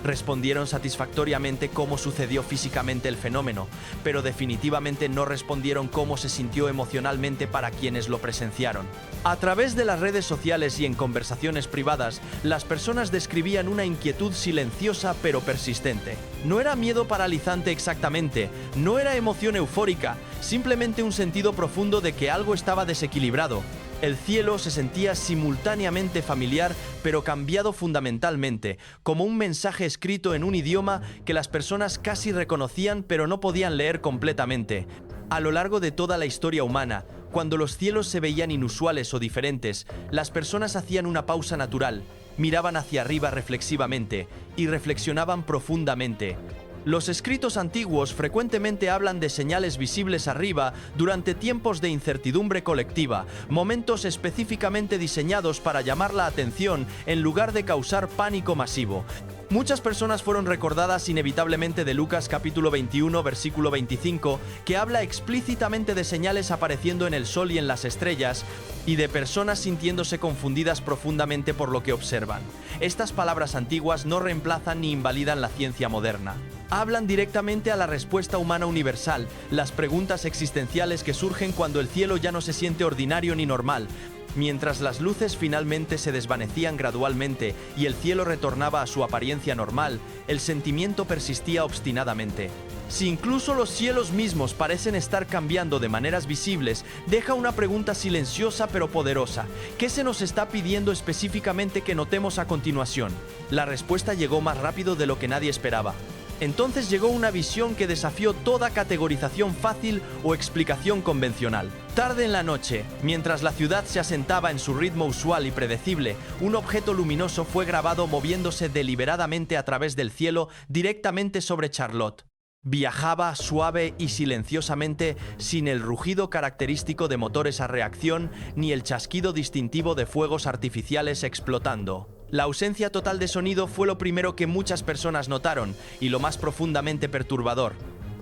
Respondieron satisfactoriamente cómo sucedió físicamente el fenómeno, pero definitivamente no respondieron cómo se sintió emocionalmente para quienes lo presenciaron. A través de las redes sociales y en conversaciones privadas, las personas describían una inquietud silenciosa pero persistente. No era miedo paralizante exactamente, no era emoción eufórica, simplemente un sentido profundo de que algo estaba desequilibrado. El cielo se sentía simultáneamente familiar, pero cambiado fundamentalmente, como un mensaje escrito en un idioma que las personas casi reconocían pero no podían leer completamente. A lo largo de toda la historia humana, cuando los cielos se veían inusuales o diferentes, las personas hacían una pausa natural, miraban hacia arriba reflexivamente y reflexionaban profundamente. Los escritos antiguos frecuentemente hablan de señales visibles arriba durante tiempos de incertidumbre colectiva, momentos específicamente diseñados para llamar la atención en lugar de causar pánico masivo. Muchas personas fueron recordadas inevitablemente de Lucas capítulo 21, versículo 25, que habla explícitamente de señales apareciendo en el sol y en las estrellas, y de personas sintiéndose confundidas profundamente por lo que observan. Estas palabras antiguas no reemplazan ni invalidan la ciencia moderna. Hablan directamente a la respuesta humana universal, las preguntas existenciales que surgen cuando el cielo ya no se siente ordinario ni normal. Mientras las luces finalmente se desvanecían gradualmente y el cielo retornaba a su apariencia normal, el sentimiento persistía obstinadamente. Si incluso los cielos mismos parecen estar cambiando de maneras visibles, deja una pregunta silenciosa pero poderosa. ¿Qué se nos está pidiendo específicamente que notemos a continuación? La respuesta llegó más rápido de lo que nadie esperaba. Entonces llegó una visión que desafió toda categorización fácil o explicación convencional. Tarde en la noche, mientras la ciudad se asentaba en su ritmo usual y predecible, un objeto luminoso fue grabado moviéndose deliberadamente a través del cielo directamente sobre Charlotte. Viajaba suave y silenciosamente, sin el rugido característico de motores a reacción ni el chasquido distintivo de fuegos artificiales explotando. La ausencia total de sonido fue lo primero que muchas personas notaron, y lo más profundamente perturbador.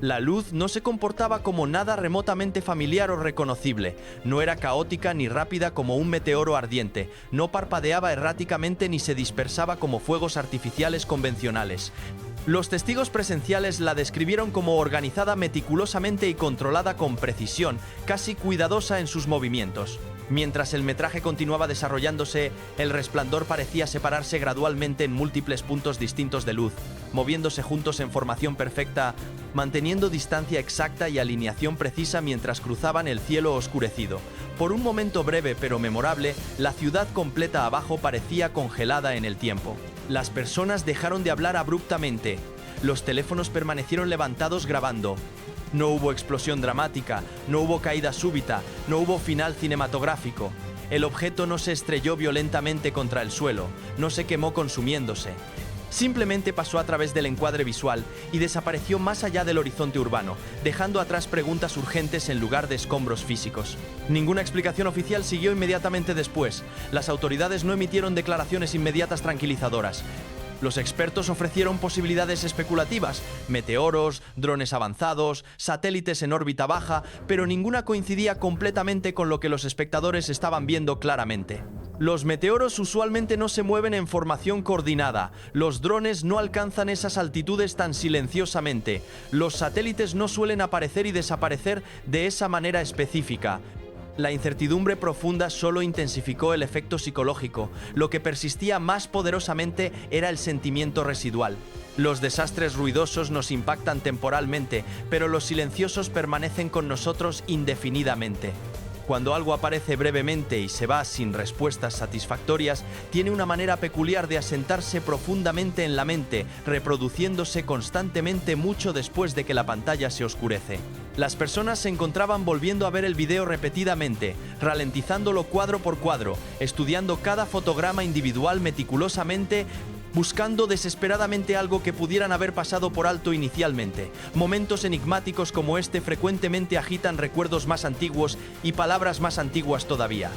La luz no se comportaba como nada remotamente familiar o reconocible, no era caótica ni rápida como un meteoro ardiente, no parpadeaba erráticamente ni se dispersaba como fuegos artificiales convencionales. Los testigos presenciales la describieron como organizada meticulosamente y controlada con precisión, casi cuidadosa en sus movimientos. Mientras el metraje continuaba desarrollándose, el resplandor parecía separarse gradualmente en múltiples puntos distintos de luz, moviéndose juntos en formación perfecta, manteniendo distancia exacta y alineación precisa mientras cruzaban el cielo oscurecido. Por un momento breve pero memorable, la ciudad completa abajo parecía congelada en el tiempo. Las personas dejaron de hablar abruptamente. Los teléfonos permanecieron levantados grabando. No hubo explosión dramática, no hubo caída súbita, no hubo final cinematográfico. El objeto no se estrelló violentamente contra el suelo, no se quemó consumiéndose. Simplemente pasó a través del encuadre visual y desapareció más allá del horizonte urbano, dejando atrás preguntas urgentes en lugar de escombros físicos. Ninguna explicación oficial siguió inmediatamente después. Las autoridades no emitieron declaraciones inmediatas tranquilizadoras. Los expertos ofrecieron posibilidades especulativas, meteoros, drones avanzados, satélites en órbita baja, pero ninguna coincidía completamente con lo que los espectadores estaban viendo claramente. Los meteoros usualmente no se mueven en formación coordinada, los drones no alcanzan esas altitudes tan silenciosamente, los satélites no suelen aparecer y desaparecer de esa manera específica. La incertidumbre profunda solo intensificó el efecto psicológico. Lo que persistía más poderosamente era el sentimiento residual. Los desastres ruidosos nos impactan temporalmente, pero los silenciosos permanecen con nosotros indefinidamente. Cuando algo aparece brevemente y se va sin respuestas satisfactorias, tiene una manera peculiar de asentarse profundamente en la mente, reproduciéndose constantemente mucho después de que la pantalla se oscurece. Las personas se encontraban volviendo a ver el video repetidamente, ralentizándolo cuadro por cuadro, estudiando cada fotograma individual meticulosamente, buscando desesperadamente algo que pudieran haber pasado por alto inicialmente. Momentos enigmáticos como este frecuentemente agitan recuerdos más antiguos y palabras más antiguas todavía.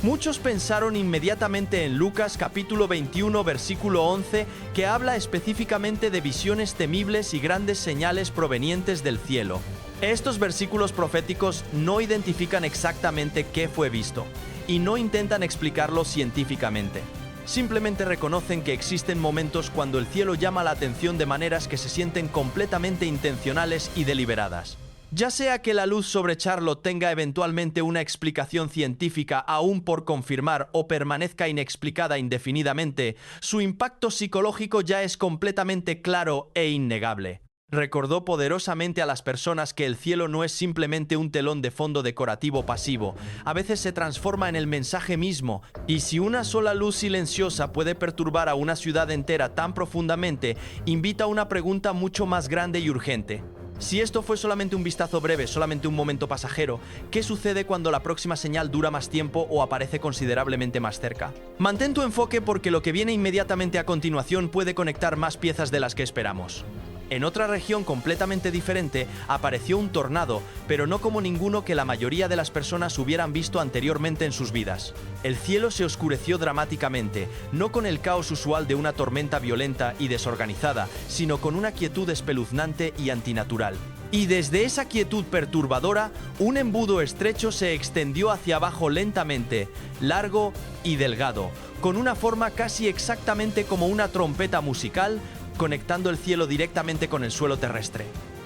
Muchos pensaron inmediatamente en Lucas capítulo 21 versículo 11, que habla específicamente de visiones temibles y grandes señales provenientes del cielo. Estos versículos proféticos no identifican exactamente qué fue visto y no intentan explicarlo científicamente. Simplemente reconocen que existen momentos cuando el cielo llama la atención de maneras que se sienten completamente intencionales y deliberadas. Ya sea que la luz sobre Charlotte tenga eventualmente una explicación científica aún por confirmar o permanezca inexplicada indefinidamente, su impacto psicológico ya es completamente claro e innegable. Recordó poderosamente a las personas que el cielo no es simplemente un telón de fondo decorativo pasivo, a veces se transforma en el mensaje mismo, y si una sola luz silenciosa puede perturbar a una ciudad entera tan profundamente, invita a una pregunta mucho más grande y urgente. Si esto fue solamente un vistazo breve, solamente un momento pasajero, ¿qué sucede cuando la próxima señal dura más tiempo o aparece considerablemente más cerca? Mantén tu enfoque porque lo que viene inmediatamente a continuación puede conectar más piezas de las que esperamos. En otra región completamente diferente apareció un tornado, pero no como ninguno que la mayoría de las personas hubieran visto anteriormente en sus vidas. El cielo se oscureció dramáticamente, no con el caos usual de una tormenta violenta y desorganizada, sino con una quietud espeluznante y antinatural. Y desde esa quietud perturbadora, un embudo estrecho se extendió hacia abajo lentamente, largo y delgado, con una forma casi exactamente como una trompeta musical, conectando el cielo directamente con el suelo terrestre.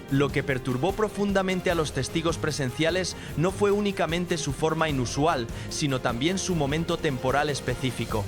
Lo que perturbó profundamente a los testigos presenciales no fue únicamente su forma inusual, sino también su momento temporal específico.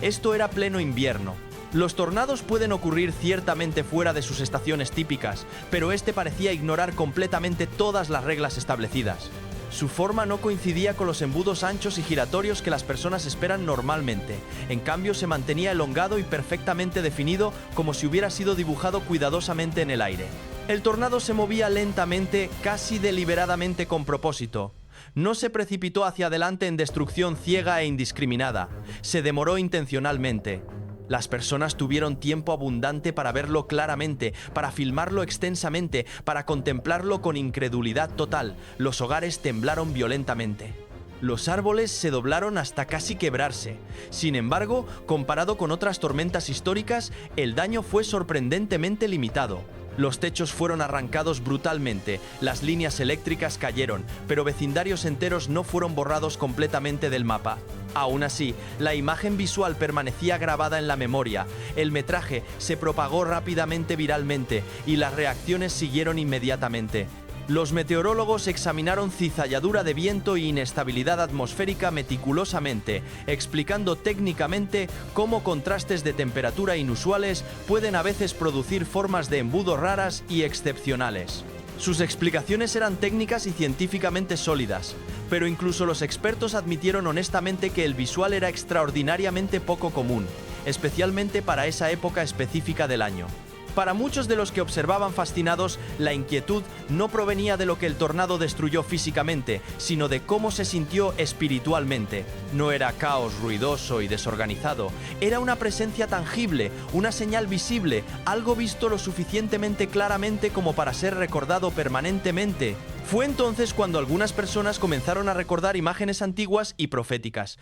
Esto era pleno invierno. Los tornados pueden ocurrir ciertamente fuera de sus estaciones típicas, pero este parecía ignorar completamente todas las reglas establecidas. Su forma no coincidía con los embudos anchos y giratorios que las personas esperan normalmente. En cambio, se mantenía elongado y perfectamente definido, como si hubiera sido dibujado cuidadosamente en el aire. El tornado se movía lentamente, casi deliberadamente con propósito. No se precipitó hacia adelante en destrucción ciega e indiscriminada. Se demoró intencionalmente. Las personas tuvieron tiempo abundante para verlo claramente, para filmarlo extensamente, para contemplarlo con incredulidad total. Los hogares temblaron violentamente. Los árboles se doblaron hasta casi quebrarse. Sin embargo, comparado con otras tormentas históricas, el daño fue sorprendentemente limitado. Los techos fueron arrancados brutalmente, las líneas eléctricas cayeron, pero vecindarios enteros no fueron borrados completamente del mapa. Aún así, la imagen visual permanecía grabada en la memoria, el metraje se propagó rápidamente viralmente y las reacciones siguieron inmediatamente. Los meteorólogos examinaron cizalladura de viento e inestabilidad atmosférica meticulosamente, explicando técnicamente cómo contrastes de temperatura inusuales pueden a veces producir formas de embudo raras y excepcionales. Sus explicaciones eran técnicas y científicamente sólidas, pero incluso los expertos admitieron honestamente que el visual era extraordinariamente poco común, especialmente para esa época específica del año. Para muchos de los que observaban fascinados, la inquietud no provenía de lo que el tornado destruyó físicamente, sino de cómo se sintió espiritualmente. No era caos ruidoso y desorganizado, era una presencia tangible, una señal visible, algo visto lo suficientemente claramente como para ser recordado permanentemente. Fue entonces cuando algunas personas comenzaron a recordar imágenes antiguas y proféticas.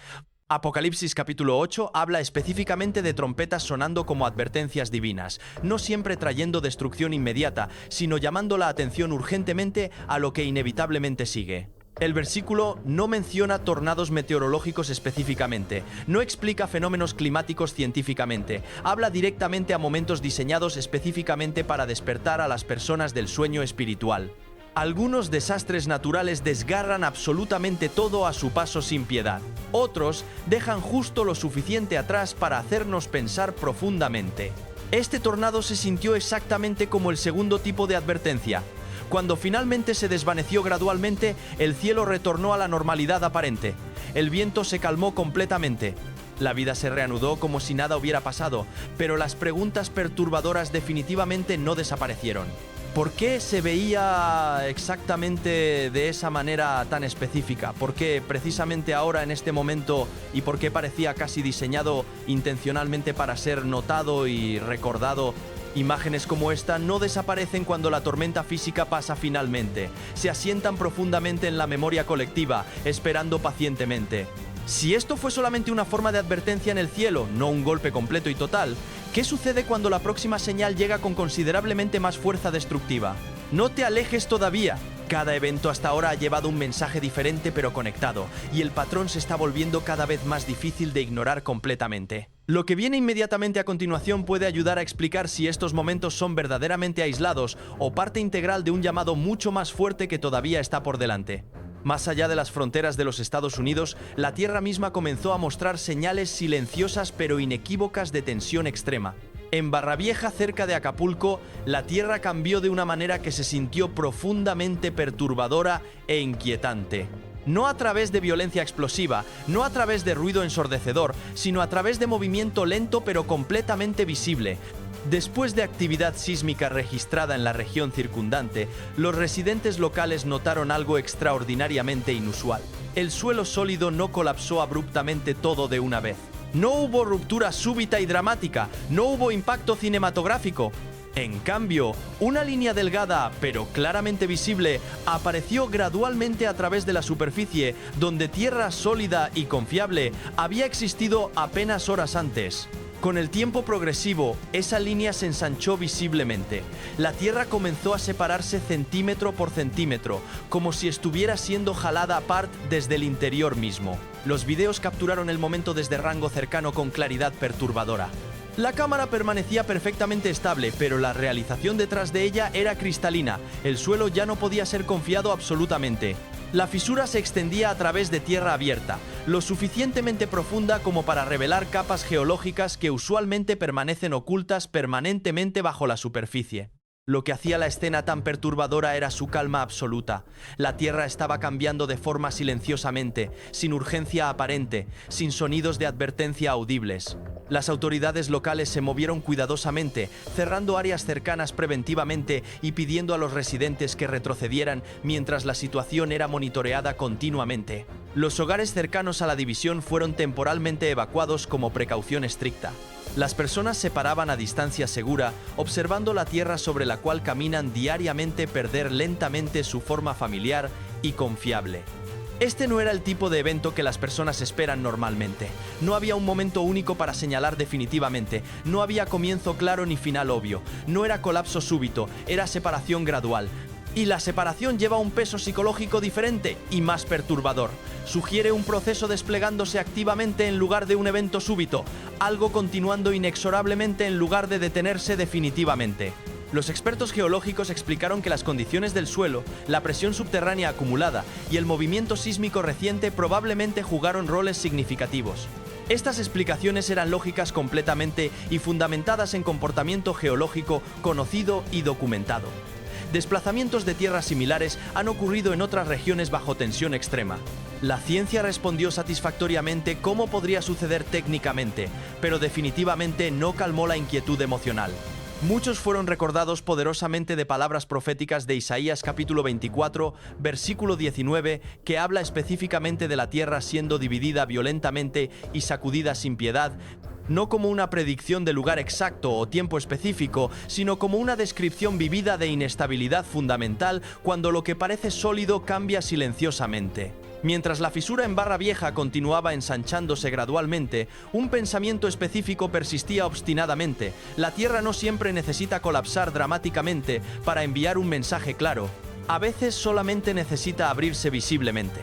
Apocalipsis capítulo 8 habla específicamente de trompetas sonando como advertencias divinas, no siempre trayendo destrucción inmediata, sino llamando la atención urgentemente a lo que inevitablemente sigue. El versículo no menciona tornados meteorológicos específicamente, no explica fenómenos climáticos científicamente, habla directamente a momentos diseñados específicamente para despertar a las personas del sueño espiritual. Algunos desastres naturales desgarran absolutamente todo a su paso sin piedad. Otros dejan justo lo suficiente atrás para hacernos pensar profundamente. Este tornado se sintió exactamente como el segundo tipo de advertencia. Cuando finalmente se desvaneció gradualmente, el cielo retornó a la normalidad aparente. El viento se calmó completamente. La vida se reanudó como si nada hubiera pasado, pero las preguntas perturbadoras definitivamente no desaparecieron. ¿Por qué se veía exactamente de esa manera tan específica? ¿Por qué precisamente ahora, en este momento, y por qué parecía casi diseñado intencionalmente para ser notado y recordado? Imágenes como esta no desaparecen cuando la tormenta física pasa finalmente. Se asientan profundamente en la memoria colectiva, esperando pacientemente. Si esto fue solamente una forma de advertencia en el cielo, no un golpe completo y total, ¿qué sucede cuando la próxima señal llega con considerablemente más fuerza destructiva? No te alejes todavía. Cada evento hasta ahora ha llevado un mensaje diferente pero conectado, y el patrón se está volviendo cada vez más difícil de ignorar completamente. Lo que viene inmediatamente a continuación puede ayudar a explicar si estos momentos son verdaderamente aislados o parte integral de un llamado mucho más fuerte que todavía está por delante. Más allá de las fronteras de los Estados Unidos, la Tierra misma comenzó a mostrar señales silenciosas pero inequívocas de tensión extrema. En Barravieja, cerca de Acapulco, la Tierra cambió de una manera que se sintió profundamente perturbadora e inquietante. No a través de violencia explosiva, no a través de ruido ensordecedor, sino a través de movimiento lento pero completamente visible. Después de actividad sísmica registrada en la región circundante, los residentes locales notaron algo extraordinariamente inusual. El suelo sólido no colapsó abruptamente todo de una vez. No hubo ruptura súbita y dramática, no hubo impacto cinematográfico. En cambio, una línea delgada, pero claramente visible, apareció gradualmente a través de la superficie, donde tierra sólida y confiable había existido apenas horas antes. Con el tiempo progresivo, esa línea se ensanchó visiblemente. La Tierra comenzó a separarse centímetro por centímetro, como si estuviera siendo jalada aparte desde el interior mismo. Los videos capturaron el momento desde rango cercano con claridad perturbadora. La cámara permanecía perfectamente estable, pero la realización detrás de ella era cristalina. El suelo ya no podía ser confiado absolutamente. La fisura se extendía a través de tierra abierta, lo suficientemente profunda como para revelar capas geológicas que usualmente permanecen ocultas permanentemente bajo la superficie. Lo que hacía la escena tan perturbadora era su calma absoluta. La tierra estaba cambiando de forma silenciosamente, sin urgencia aparente, sin sonidos de advertencia audibles. Las autoridades locales se movieron cuidadosamente, cerrando áreas cercanas preventivamente y pidiendo a los residentes que retrocedieran mientras la situación era monitoreada continuamente. Los hogares cercanos a la división fueron temporalmente evacuados como precaución estricta. Las personas se paraban a distancia segura, observando la tierra sobre la cual caminan diariamente perder lentamente su forma familiar y confiable. Este no era el tipo de evento que las personas esperan normalmente. No había un momento único para señalar definitivamente, no había comienzo claro ni final obvio, no era colapso súbito, era separación gradual. Y la separación lleva un peso psicológico diferente y más perturbador. Sugiere un proceso desplegándose activamente en lugar de un evento súbito, algo continuando inexorablemente en lugar de detenerse definitivamente. Los expertos geológicos explicaron que las condiciones del suelo, la presión subterránea acumulada y el movimiento sísmico reciente probablemente jugaron roles significativos. Estas explicaciones eran lógicas completamente y fundamentadas en comportamiento geológico conocido y documentado. Desplazamientos de tierra similares han ocurrido en otras regiones bajo tensión extrema. La ciencia respondió satisfactoriamente cómo podría suceder técnicamente, pero definitivamente no calmó la inquietud emocional. Muchos fueron recordados poderosamente de palabras proféticas de Isaías capítulo 24, versículo 19, que habla específicamente de la tierra siendo dividida violentamente y sacudida sin piedad, no como una predicción de lugar exacto o tiempo específico, sino como una descripción vivida de inestabilidad fundamental cuando lo que parece sólido cambia silenciosamente. Mientras la fisura en Barravieja continuaba ensanchándose gradualmente, un pensamiento específico persistía obstinadamente. La Tierra no siempre necesita colapsar dramáticamente para enviar un mensaje claro. A veces solamente necesita abrirse visiblemente.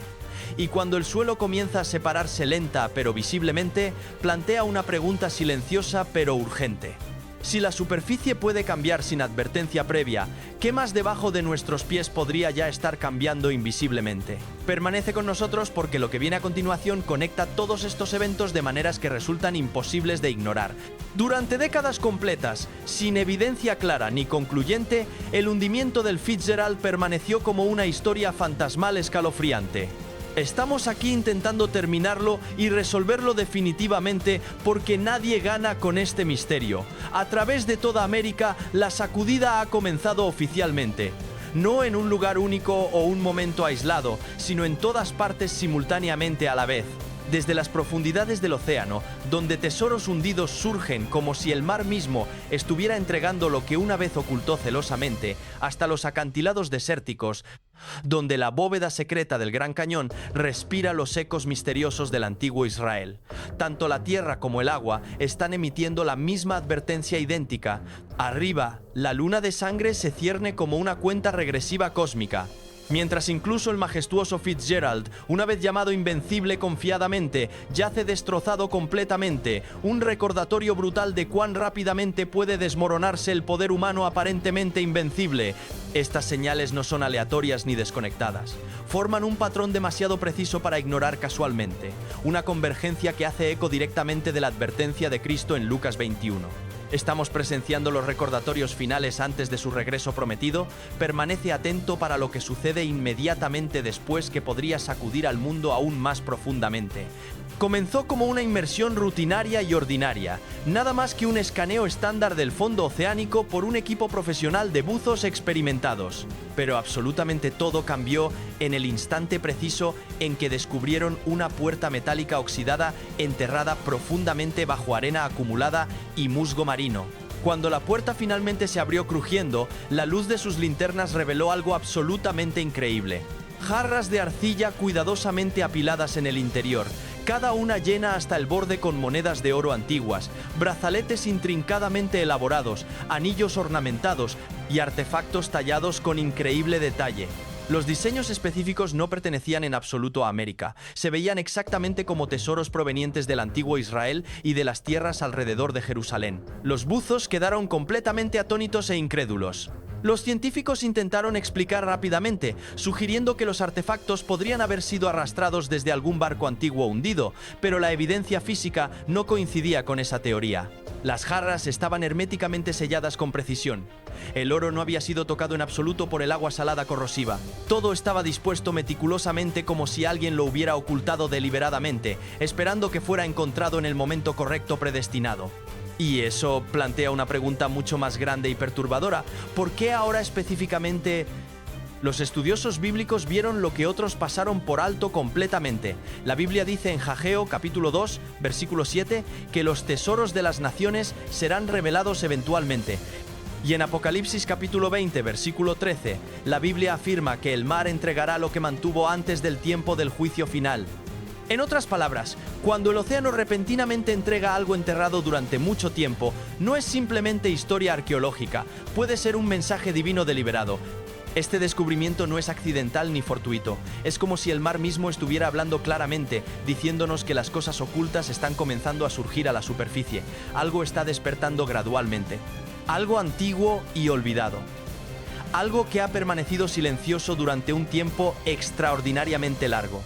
Y cuando el suelo comienza a separarse lenta pero visiblemente, plantea una pregunta silenciosa pero urgente. Si la superficie puede cambiar sin advertencia previa, ¿qué más debajo de nuestros pies podría ya estar cambiando invisiblemente? Permanece con nosotros porque lo que viene a continuación conecta todos estos eventos de maneras que resultan imposibles de ignorar. Durante décadas completas, sin evidencia clara ni concluyente, el hundimiento del Fitzgerald permaneció como una historia fantasmal escalofriante. Estamos aquí intentando terminarlo y resolverlo definitivamente porque nadie gana con este misterio. A través de toda América, la sacudida ha comenzado oficialmente. No en un lugar único o un momento aislado, sino en todas partes simultáneamente a la vez. Desde las profundidades del océano, donde tesoros hundidos surgen como si el mar mismo estuviera entregando lo que una vez ocultó celosamente, hasta los acantilados desérticos, donde la bóveda secreta del Gran Cañón respira los ecos misteriosos del antiguo Israel. Tanto la tierra como el agua están emitiendo la misma advertencia idéntica. Arriba, la luna de sangre se cierne como una cuenta regresiva cósmica. Mientras incluso el majestuoso Fitzgerald, una vez llamado invencible confiadamente, yace destrozado completamente, un recordatorio brutal de cuán rápidamente puede desmoronarse el poder humano aparentemente invencible. Estas señales no son aleatorias ni desconectadas. Forman un patrón demasiado preciso para ignorar casualmente, una convergencia que hace eco directamente de la advertencia de Cristo en Lucas 21. Estamos presenciando los recordatorios finales antes de su regreso prometido. Permanece atento para lo que sucede inmediatamente después, que podría sacudir al mundo aún más profundamente. Comenzó como una inmersión rutinaria y ordinaria, nada más que un escaneo estándar del fondo oceánico por un equipo profesional de buzos experimentados. Pero absolutamente todo cambió en el instante preciso en que descubrieron una puerta metálica oxidada enterrada profundamente bajo arena acumulada y musgo marino. Cuando la puerta finalmente se abrió crujiendo, la luz de sus linternas reveló algo absolutamente increíble. Jarras de arcilla cuidadosamente apiladas en el interior, cada una llena hasta el borde con monedas de oro antiguas, brazaletes intrincadamente elaborados, anillos ornamentados y artefactos tallados con increíble detalle. Los diseños específicos no pertenecían en absoluto a América. Se veían exactamente como tesoros provenientes del antiguo Israel y de las tierras alrededor de Jerusalén. Los buzos quedaron completamente atónitos e incrédulos. Los científicos intentaron explicar rápidamente, sugiriendo que los artefactos podrían haber sido arrastrados desde algún barco antiguo hundido, pero la evidencia física no coincidía con esa teoría. Las jarras estaban herméticamente selladas con precisión. El oro no había sido tocado en absoluto por el agua salada corrosiva. Todo estaba dispuesto meticulosamente como si alguien lo hubiera ocultado deliberadamente, esperando que fuera encontrado en el momento correcto predestinado. Y eso plantea una pregunta mucho más grande y perturbadora. ¿Por qué ahora específicamente? Los estudiosos bíblicos vieron lo que otros pasaron por alto completamente. La Biblia dice en Ageo capítulo 2, versículo 7, que los tesoros de las naciones serán revelados eventualmente. Y en Apocalipsis capítulo 20, versículo 13, la Biblia afirma que el mar entregará lo que mantuvo antes del tiempo del juicio final. En otras palabras, cuando el océano repentinamente entrega algo enterrado durante mucho tiempo, no es simplemente historia arqueológica, puede ser un mensaje divino deliberado. Este descubrimiento no es accidental ni fortuito, es como si el mar mismo estuviera hablando claramente, diciéndonos que las cosas ocultas están comenzando a surgir a la superficie, algo está despertando gradualmente, algo antiguo y olvidado. Algo que ha permanecido silencioso durante un tiempo extraordinariamente largo.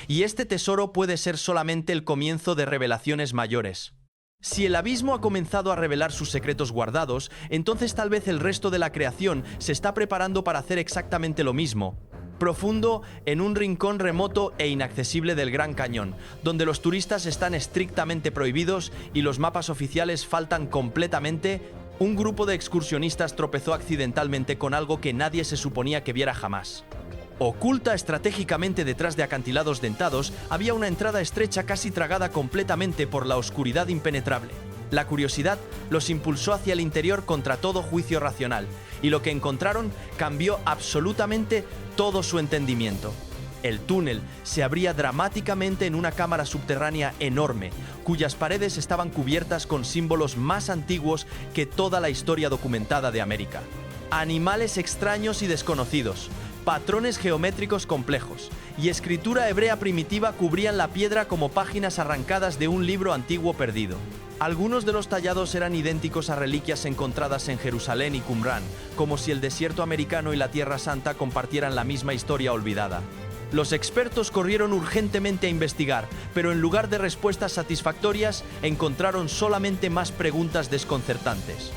Y este tesoro puede ser solamente el comienzo de revelaciones mayores. Si el abismo ha comenzado a revelar sus secretos guardados, entonces tal vez el resto de la creación se está preparando para hacer exactamente lo mismo. Profundo, en un rincón remoto e inaccesible del Gran Cañón, donde los turistas están estrictamente prohibidos y los mapas oficiales faltan completamente, un grupo de excursionistas tropezó accidentalmente con algo que nadie se suponía que viera jamás. Oculta estratégicamente detrás de acantilados dentados, había una entrada estrecha casi tragada completamente por la oscuridad impenetrable. La curiosidad los impulsó hacia el interior contra todo juicio racional, y lo que encontraron cambió absolutamente todo su entendimiento. El túnel se abría dramáticamente en una cámara subterránea enorme, cuyas paredes estaban cubiertas con símbolos más antiguos que toda la historia documentada de América. Animales extraños y desconocidos, patrones geométricos complejos y escritura hebrea primitiva cubrían la piedra como páginas arrancadas de un libro antiguo perdido. Algunos de los tallados eran idénticos a reliquias encontradas en Jerusalén y Qumrán, como si el desierto americano y la Tierra Santa compartieran la misma historia olvidada. Los expertos corrieron urgentemente a investigar, pero en lugar de respuestas satisfactorias, encontraron solamente más preguntas desconcertantes.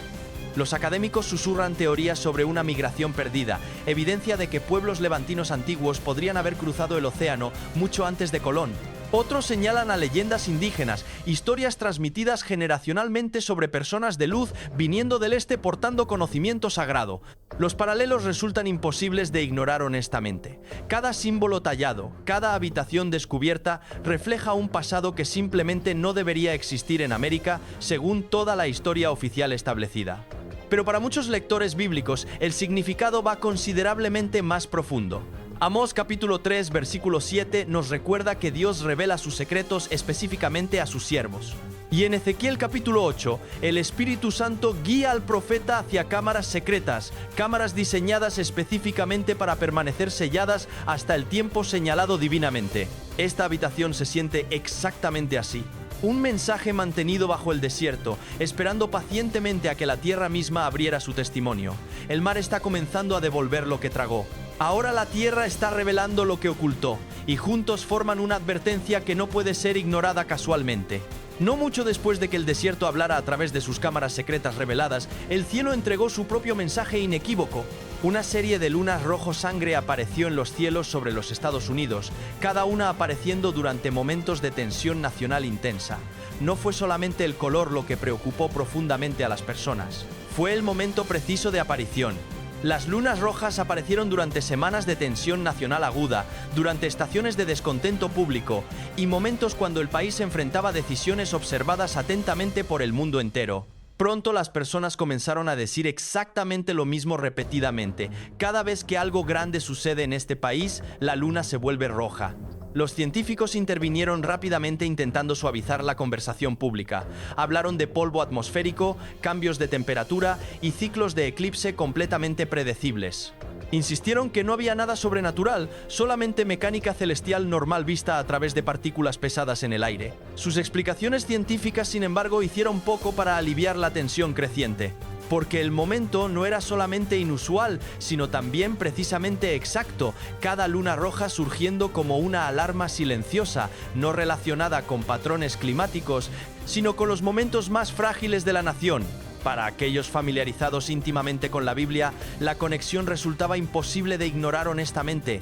Los académicos susurran teorías sobre una migración perdida, evidencia de que pueblos levantinos antiguos podrían haber cruzado el océano mucho antes de Colón. Otros señalan a leyendas indígenas, historias transmitidas generacionalmente sobre personas de luz viniendo del este portando conocimiento sagrado. Los paralelos resultan imposibles de ignorar honestamente. Cada símbolo tallado, cada habitación descubierta, refleja un pasado que simplemente no debería existir en América, según toda la historia oficial establecida. Pero para muchos lectores bíblicos, el significado va considerablemente más profundo. Amós capítulo 3, versículo 7 nos recuerda que Dios revela sus secretos específicamente a sus siervos. Y en Ezequiel capítulo 8, el Espíritu Santo guía al profeta hacia cámaras secretas, cámaras diseñadas específicamente para permanecer selladas hasta el tiempo señalado divinamente. Esta habitación se siente exactamente así. Un mensaje mantenido bajo el desierto, esperando pacientemente a que la tierra misma abriera su testimonio. El mar está comenzando a devolver lo que tragó. Ahora la tierra está revelando lo que ocultó, y juntos forman una advertencia que no puede ser ignorada casualmente. No mucho después de que el desierto hablara a través de sus cámaras secretas reveladas, el cielo entregó su propio mensaje inequívoco. Una serie de lunas rojo sangre apareció en los cielos sobre los Estados Unidos, cada una apareciendo durante momentos de tensión nacional intensa. No fue solamente el color lo que preocupó profundamente a las personas, fue el momento preciso de aparición. Las lunas rojas aparecieron durante semanas de tensión nacional aguda, durante estaciones de descontento público y momentos cuando el país enfrentaba decisiones observadas atentamente por el mundo entero. Pronto las personas comenzaron a decir exactamente lo mismo repetidamente. Cada vez que algo grande sucede en este país, la luna se vuelve roja. Los científicos intervinieron rápidamente intentando suavizar la conversación pública. Hablaron de polvo atmosférico, cambios de temperatura y ciclos de eclipse completamente predecibles. Insistieron que no había nada sobrenatural, solamente mecánica celestial normal vista a través de partículas pesadas en el aire. Sus explicaciones científicas, sin embargo, hicieron poco para aliviar la tensión creciente. Porque el momento no era solamente inusual, sino también precisamente exacto, cada luna roja surgiendo como una alarma silenciosa, no relacionada con patrones climáticos, sino con los momentos más frágiles de la nación. Para aquellos familiarizados íntimamente con la Biblia, la conexión resultaba imposible de ignorar honestamente.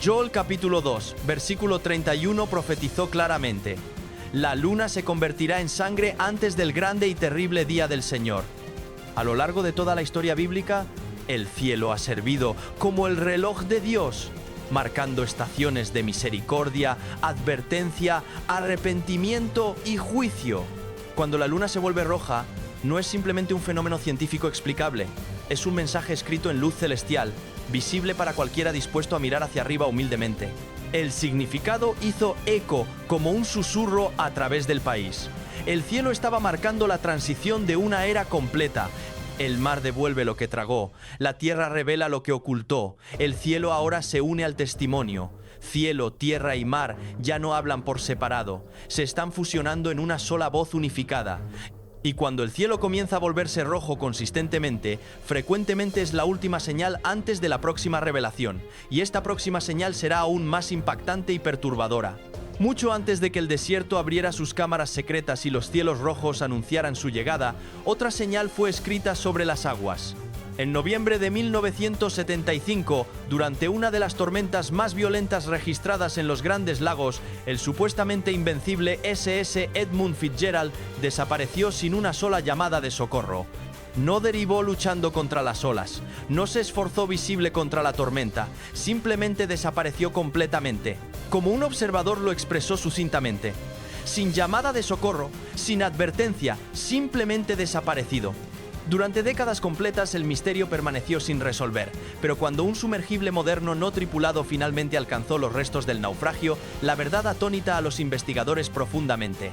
Joel capítulo 2, versículo 31 profetizó claramente: la luna se convertirá en sangre antes del grande y terrible día del Señor. A lo largo de toda la historia bíblica, el cielo ha servido como el reloj de Dios, marcando estaciones de misericordia, advertencia, arrepentimiento y juicio. Cuando la luna se vuelve roja, no es simplemente un fenómeno científico explicable, es un mensaje escrito en luz celestial, visible para cualquiera dispuesto a mirar hacia arriba humildemente. El significado hizo eco como un susurro a través del país. El cielo estaba marcando la transición de una era completa. El mar devuelve lo que tragó, la tierra revela lo que ocultó, el cielo ahora se une al testimonio. Cielo, tierra y mar ya no hablan por separado, se están fusionando en una sola voz unificada. Y cuando el cielo comienza a volverse rojo consistentemente, frecuentemente es la última señal antes de la próxima revelación, y esta próxima señal será aún más impactante y perturbadora. Mucho antes de que el desierto abriera sus cámaras secretas y los cielos rojos anunciaran su llegada, otra señal fue escrita sobre las aguas. En noviembre de 1975, durante una de las tormentas más violentas registradas en los Grandes Lagos, el supuestamente invencible SS Edmund Fitzgerald desapareció sin una sola llamada de socorro. No derivó luchando contra las olas, no se esforzó visible contra la tormenta, simplemente desapareció completamente. Como un observador lo expresó sucintamente: sin llamada de socorro, sin advertencia, simplemente desaparecido. Durante décadas completas el misterio permaneció sin resolver, pero cuando un sumergible moderno no tripulado finalmente alcanzó los restos del naufragio, la verdad atónita a los investigadores profundamente.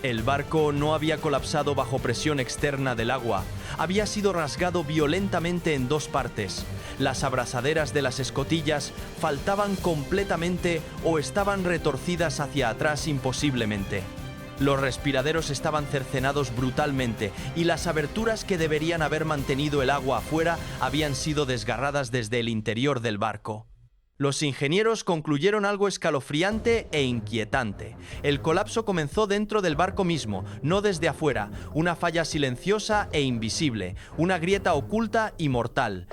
El barco no había colapsado bajo presión externa del agua, había sido rasgado violentamente en dos partes. Las abrazaderas de las escotillas faltaban completamente o estaban retorcidas hacia atrás imposiblemente. Los respiraderos estaban cercenados brutalmente y las aberturas que deberían haber mantenido el agua afuera habían sido desgarradas desde el interior del barco. Los ingenieros concluyeron algo escalofriante e inquietante. El colapso comenzó dentro del barco mismo, no desde afuera, una falla silenciosa e invisible, una grieta oculta y mortal.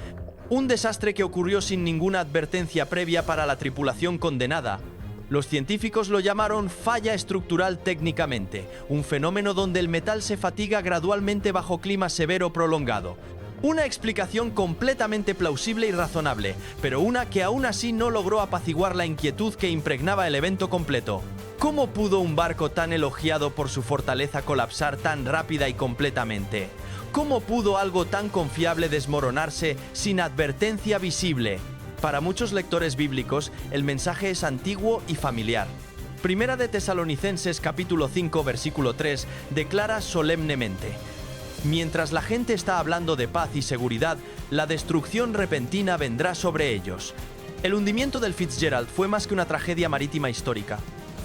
Un desastre que ocurrió sin ninguna advertencia previa para la tripulación condenada. Los científicos lo llamaron falla estructural técnicamente, un fenómeno donde el metal se fatiga gradualmente bajo clima severo prolongado. Una explicación completamente plausible y razonable, pero una que aún así no logró apaciguar la inquietud que impregnaba el evento completo. ¿Cómo pudo un barco tan elogiado por su fortaleza colapsar tan rápida y completamente? ¿Cómo pudo algo tan confiable desmoronarse sin advertencia visible? Para muchos lectores bíblicos, el mensaje es antiguo y familiar. Primera de Tesalonicenses capítulo 5 versículo 3 declara solemnemente: mientras la gente está hablando de paz y seguridad, la destrucción repentina vendrá sobre ellos. El hundimiento del Fitzgerald fue más que una tragedia marítima histórica.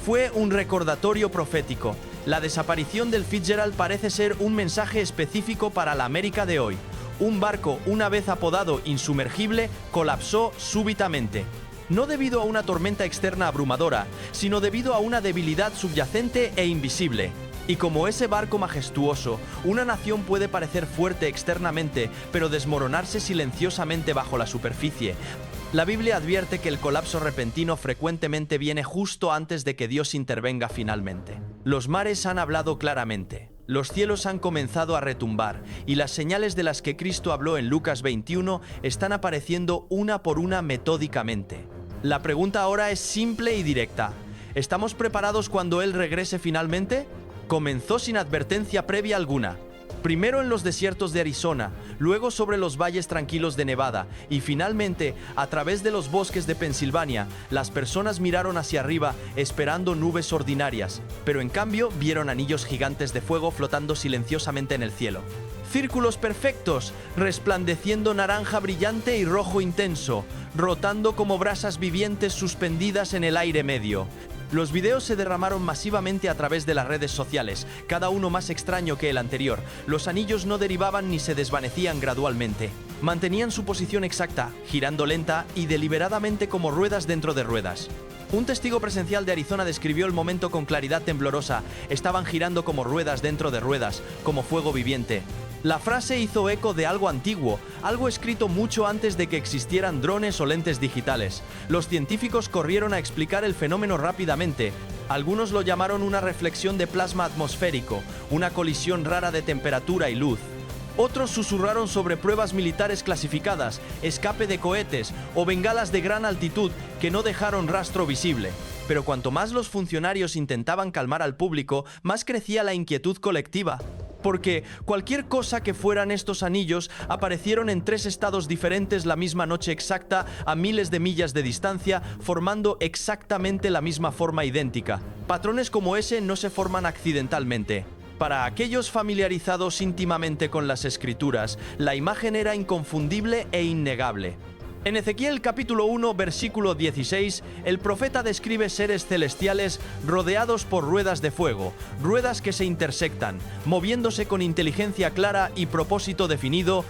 Fue un recordatorio profético. La desaparición del Fitzgerald parece ser un mensaje específico para la América de hoy. Un barco, una vez apodado insumergible, colapsó súbitamente. No debido a una tormenta externa abrumadora, sino debido a una debilidad subyacente e invisible. Y como ese barco majestuoso, una nación puede parecer fuerte externamente, pero desmoronarse silenciosamente bajo la superficie. La Biblia advierte que el colapso repentino frecuentemente viene justo antes de que Dios intervenga finalmente. Los mares han hablado claramente. Los cielos han comenzado a retumbar y las señales de las que Cristo habló en Lucas 21 están apareciendo una por una metódicamente. La pregunta ahora es simple y directa. ¿Estamos preparados cuando Él regrese finalmente? Comenzó sin advertencia previa alguna. Primero en los desiertos de Arizona, luego sobre los valles tranquilos de Nevada y finalmente, a través de los bosques de Pensilvania, las personas miraron hacia arriba esperando nubes ordinarias, pero en cambio vieron anillos gigantes de fuego flotando silenciosamente en el cielo. Círculos perfectos, resplandeciendo naranja brillante y rojo intenso, rotando como brasas vivientes suspendidas en el aire medio. Los videos se derramaron masivamente a través de las redes sociales, cada uno más extraño que el anterior. Los anillos no derivaban ni se desvanecían gradualmente. Mantenían su posición exacta, girando lenta y deliberadamente como ruedas dentro de ruedas. Un testigo presencial de Arizona describió el momento con claridad temblorosa. Estaban girando como ruedas dentro de ruedas, como fuego viviente. La frase hizo eco de algo antiguo, algo escrito mucho antes de que existieran drones o lentes digitales. Los científicos corrieron a explicar el fenómeno rápidamente. Algunos lo llamaron una reflexión de plasma atmosférico, una colisión rara de temperatura y luz. Otros susurraron sobre pruebas militares clasificadas, escape de cohetes o bengalas de gran altitud que no dejaron rastro visible. Pero cuanto más los funcionarios intentaban calmar al público, más crecía la inquietud colectiva. Porque cualquier cosa que fueran estos anillos aparecieron en 3 estados diferentes la misma noche exacta a miles de millas de distancia, formando exactamente la misma forma idéntica. Patrones como ese no se forman accidentalmente. Para aquellos familiarizados íntimamente con las Escrituras, la imagen era inconfundible e innegable. En Ezequiel capítulo 1, versículo 16, el profeta describe seres celestiales rodeados por ruedas de fuego, ruedas que se intersectan, moviéndose con inteligencia clara y propósito definido,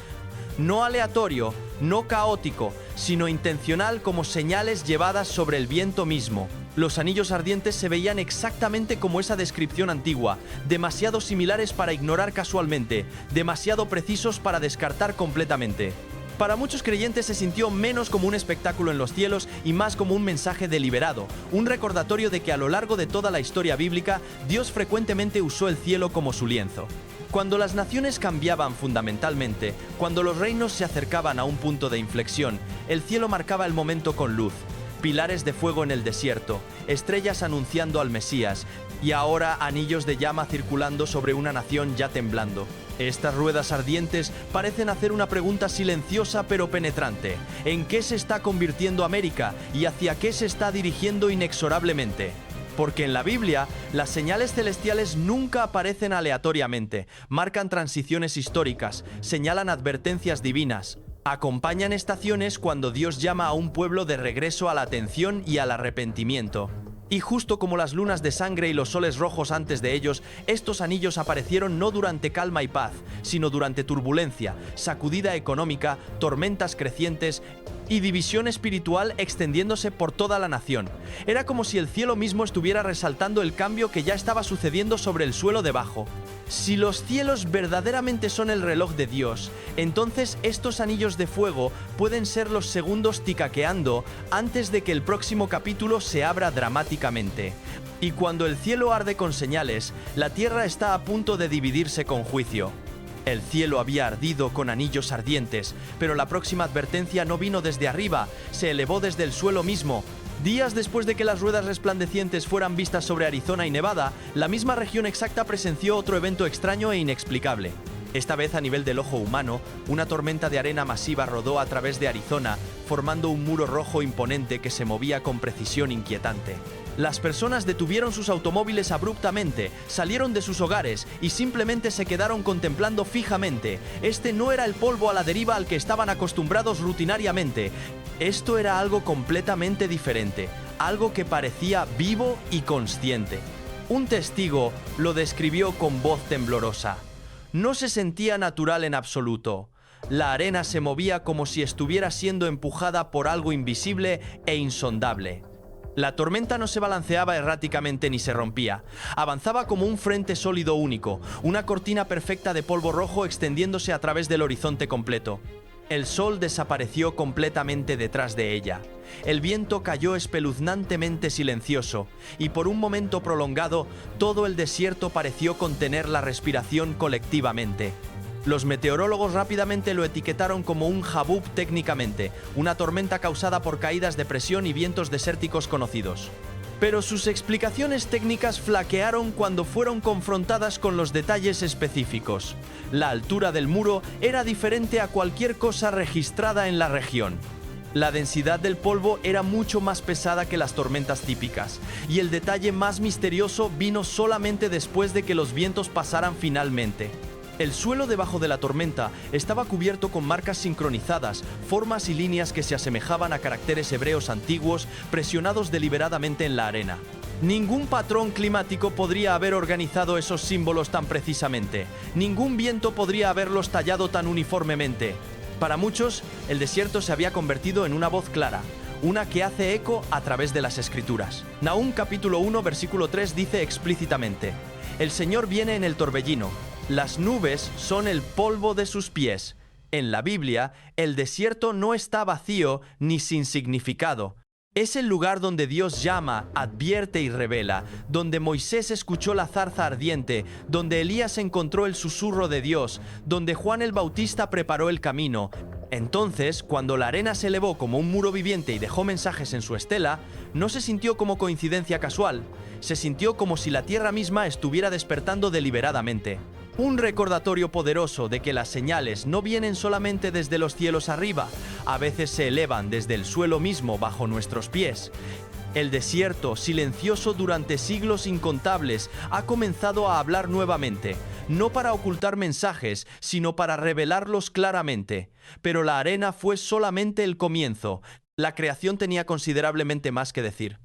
no aleatorio, no caótico, sino intencional como señales llevadas sobre el viento mismo. Los anillos ardientes se veían exactamente como esa descripción antigua, demasiado similares para ignorar casualmente, demasiado precisos para descartar completamente. Para muchos creyentes se sintió menos como un espectáculo en los cielos y más como un mensaje deliberado, un recordatorio de que a lo largo de toda la historia bíblica, Dios frecuentemente usó el cielo como su lienzo. Cuando las naciones cambiaban fundamentalmente, cuando los reinos se acercaban a un punto de inflexión, el cielo marcaba el momento con luz. Pilares de fuego en el desierto, estrellas anunciando al Mesías, y ahora anillos de llama circulando sobre una nación ya temblando. Estas ruedas ardientes parecen hacer una pregunta silenciosa pero penetrante. ¿En qué se está convirtiendo América y hacia qué se está dirigiendo inexorablemente? Porque en la Biblia, las señales celestiales nunca aparecen aleatoriamente, marcan transiciones históricas, señalan advertencias divinas, acompañan estaciones cuando Dios llama a un pueblo de regreso a la atención y al arrepentimiento. Y justo como las lunas de sangre y los soles rojos antes de ellos, estos anillos aparecieron no durante calma y paz, sino durante turbulencia, sacudida económica, tormentas crecientes y división espiritual extendiéndose por toda la nación. Era como si el cielo mismo estuviera resaltando el cambio que ya estaba sucediendo sobre el suelo debajo. Si los cielos verdaderamente son el reloj de Dios, entonces estos anillos de fuego pueden ser los segundos ticaqueando antes de que el próximo capítulo se abra dramáticamente. Y cuando el cielo arde con señales, la tierra está a punto de dividirse con juicio. El cielo había ardido con anillos ardientes, pero la próxima advertencia no vino desde arriba, se elevó desde el suelo mismo. Días después de que las ruedas resplandecientes fueran vistas sobre Arizona y Nevada, la misma región exacta presenció otro evento extraño e inexplicable. Esta vez a nivel del ojo humano, una tormenta de arena masiva rodó a través de Arizona, formando un muro rojo imponente que se movía con precisión inquietante. Las personas detuvieron sus automóviles abruptamente, salieron de sus hogares y simplemente se quedaron contemplando fijamente. Este no era el polvo a la deriva al que estaban acostumbrados rutinariamente. Esto era algo completamente diferente, algo que parecía vivo y consciente. Un testigo lo describió con voz temblorosa. No se sentía natural en absoluto. La arena se movía como si estuviera siendo empujada por algo invisible e insondable. La tormenta no se balanceaba erráticamente ni se rompía. Avanzaba como un frente sólido único, una cortina perfecta de polvo rojo extendiéndose a través del horizonte completo. El sol desapareció completamente detrás de ella. El viento cayó espeluznantemente silencioso, y por un momento prolongado, todo el desierto pareció contener la respiración colectivamente. Los meteorólogos rápidamente lo etiquetaron como un jabub técnicamente, una tormenta causada por caídas de presión y vientos desérticos conocidos. Pero sus explicaciones técnicas flaquearon cuando fueron confrontadas con los detalles específicos. La altura del muro era diferente a cualquier cosa registrada en la región. La densidad del polvo era mucho más pesada que las tormentas típicas, y el detalle más misterioso vino solamente después de que los vientos pasaran finalmente. El suelo debajo de la tormenta estaba cubierto con marcas sincronizadas, formas y líneas que se asemejaban a caracteres hebreos antiguos presionados deliberadamente en la arena. Ningún patrón climático podría haber organizado esos símbolos tan precisamente. Ningún viento podría haberlos tallado tan uniformemente. Para muchos, el desierto se había convertido en una voz clara, una que hace eco a través de las escrituras. Nahum capítulo 1 versículo 3 dice explícitamente: El Señor viene en el torbellino. Las nubes son el polvo de sus pies. En la Biblia, el desierto no está vacío ni sin significado. Es el lugar donde Dios llama, advierte y revela, donde Moisés escuchó la zarza ardiente, donde Elías encontró el susurro de Dios, donde Juan el Bautista preparó el camino. Entonces, cuando la arena se elevó como un muro viviente y dejó mensajes en su estela, no se sintió como coincidencia casual, se sintió como si la tierra misma estuviera despertando deliberadamente. Un recordatorio poderoso de que las señales no vienen solamente desde los cielos arriba, a veces se elevan desde el suelo mismo bajo nuestros pies. El desierto, silencioso durante siglos incontables, ha comenzado a hablar nuevamente, no para ocultar mensajes, sino para revelarlos claramente. Pero la arena fue solamente el comienzo. La creación tenía considerablemente más que decir.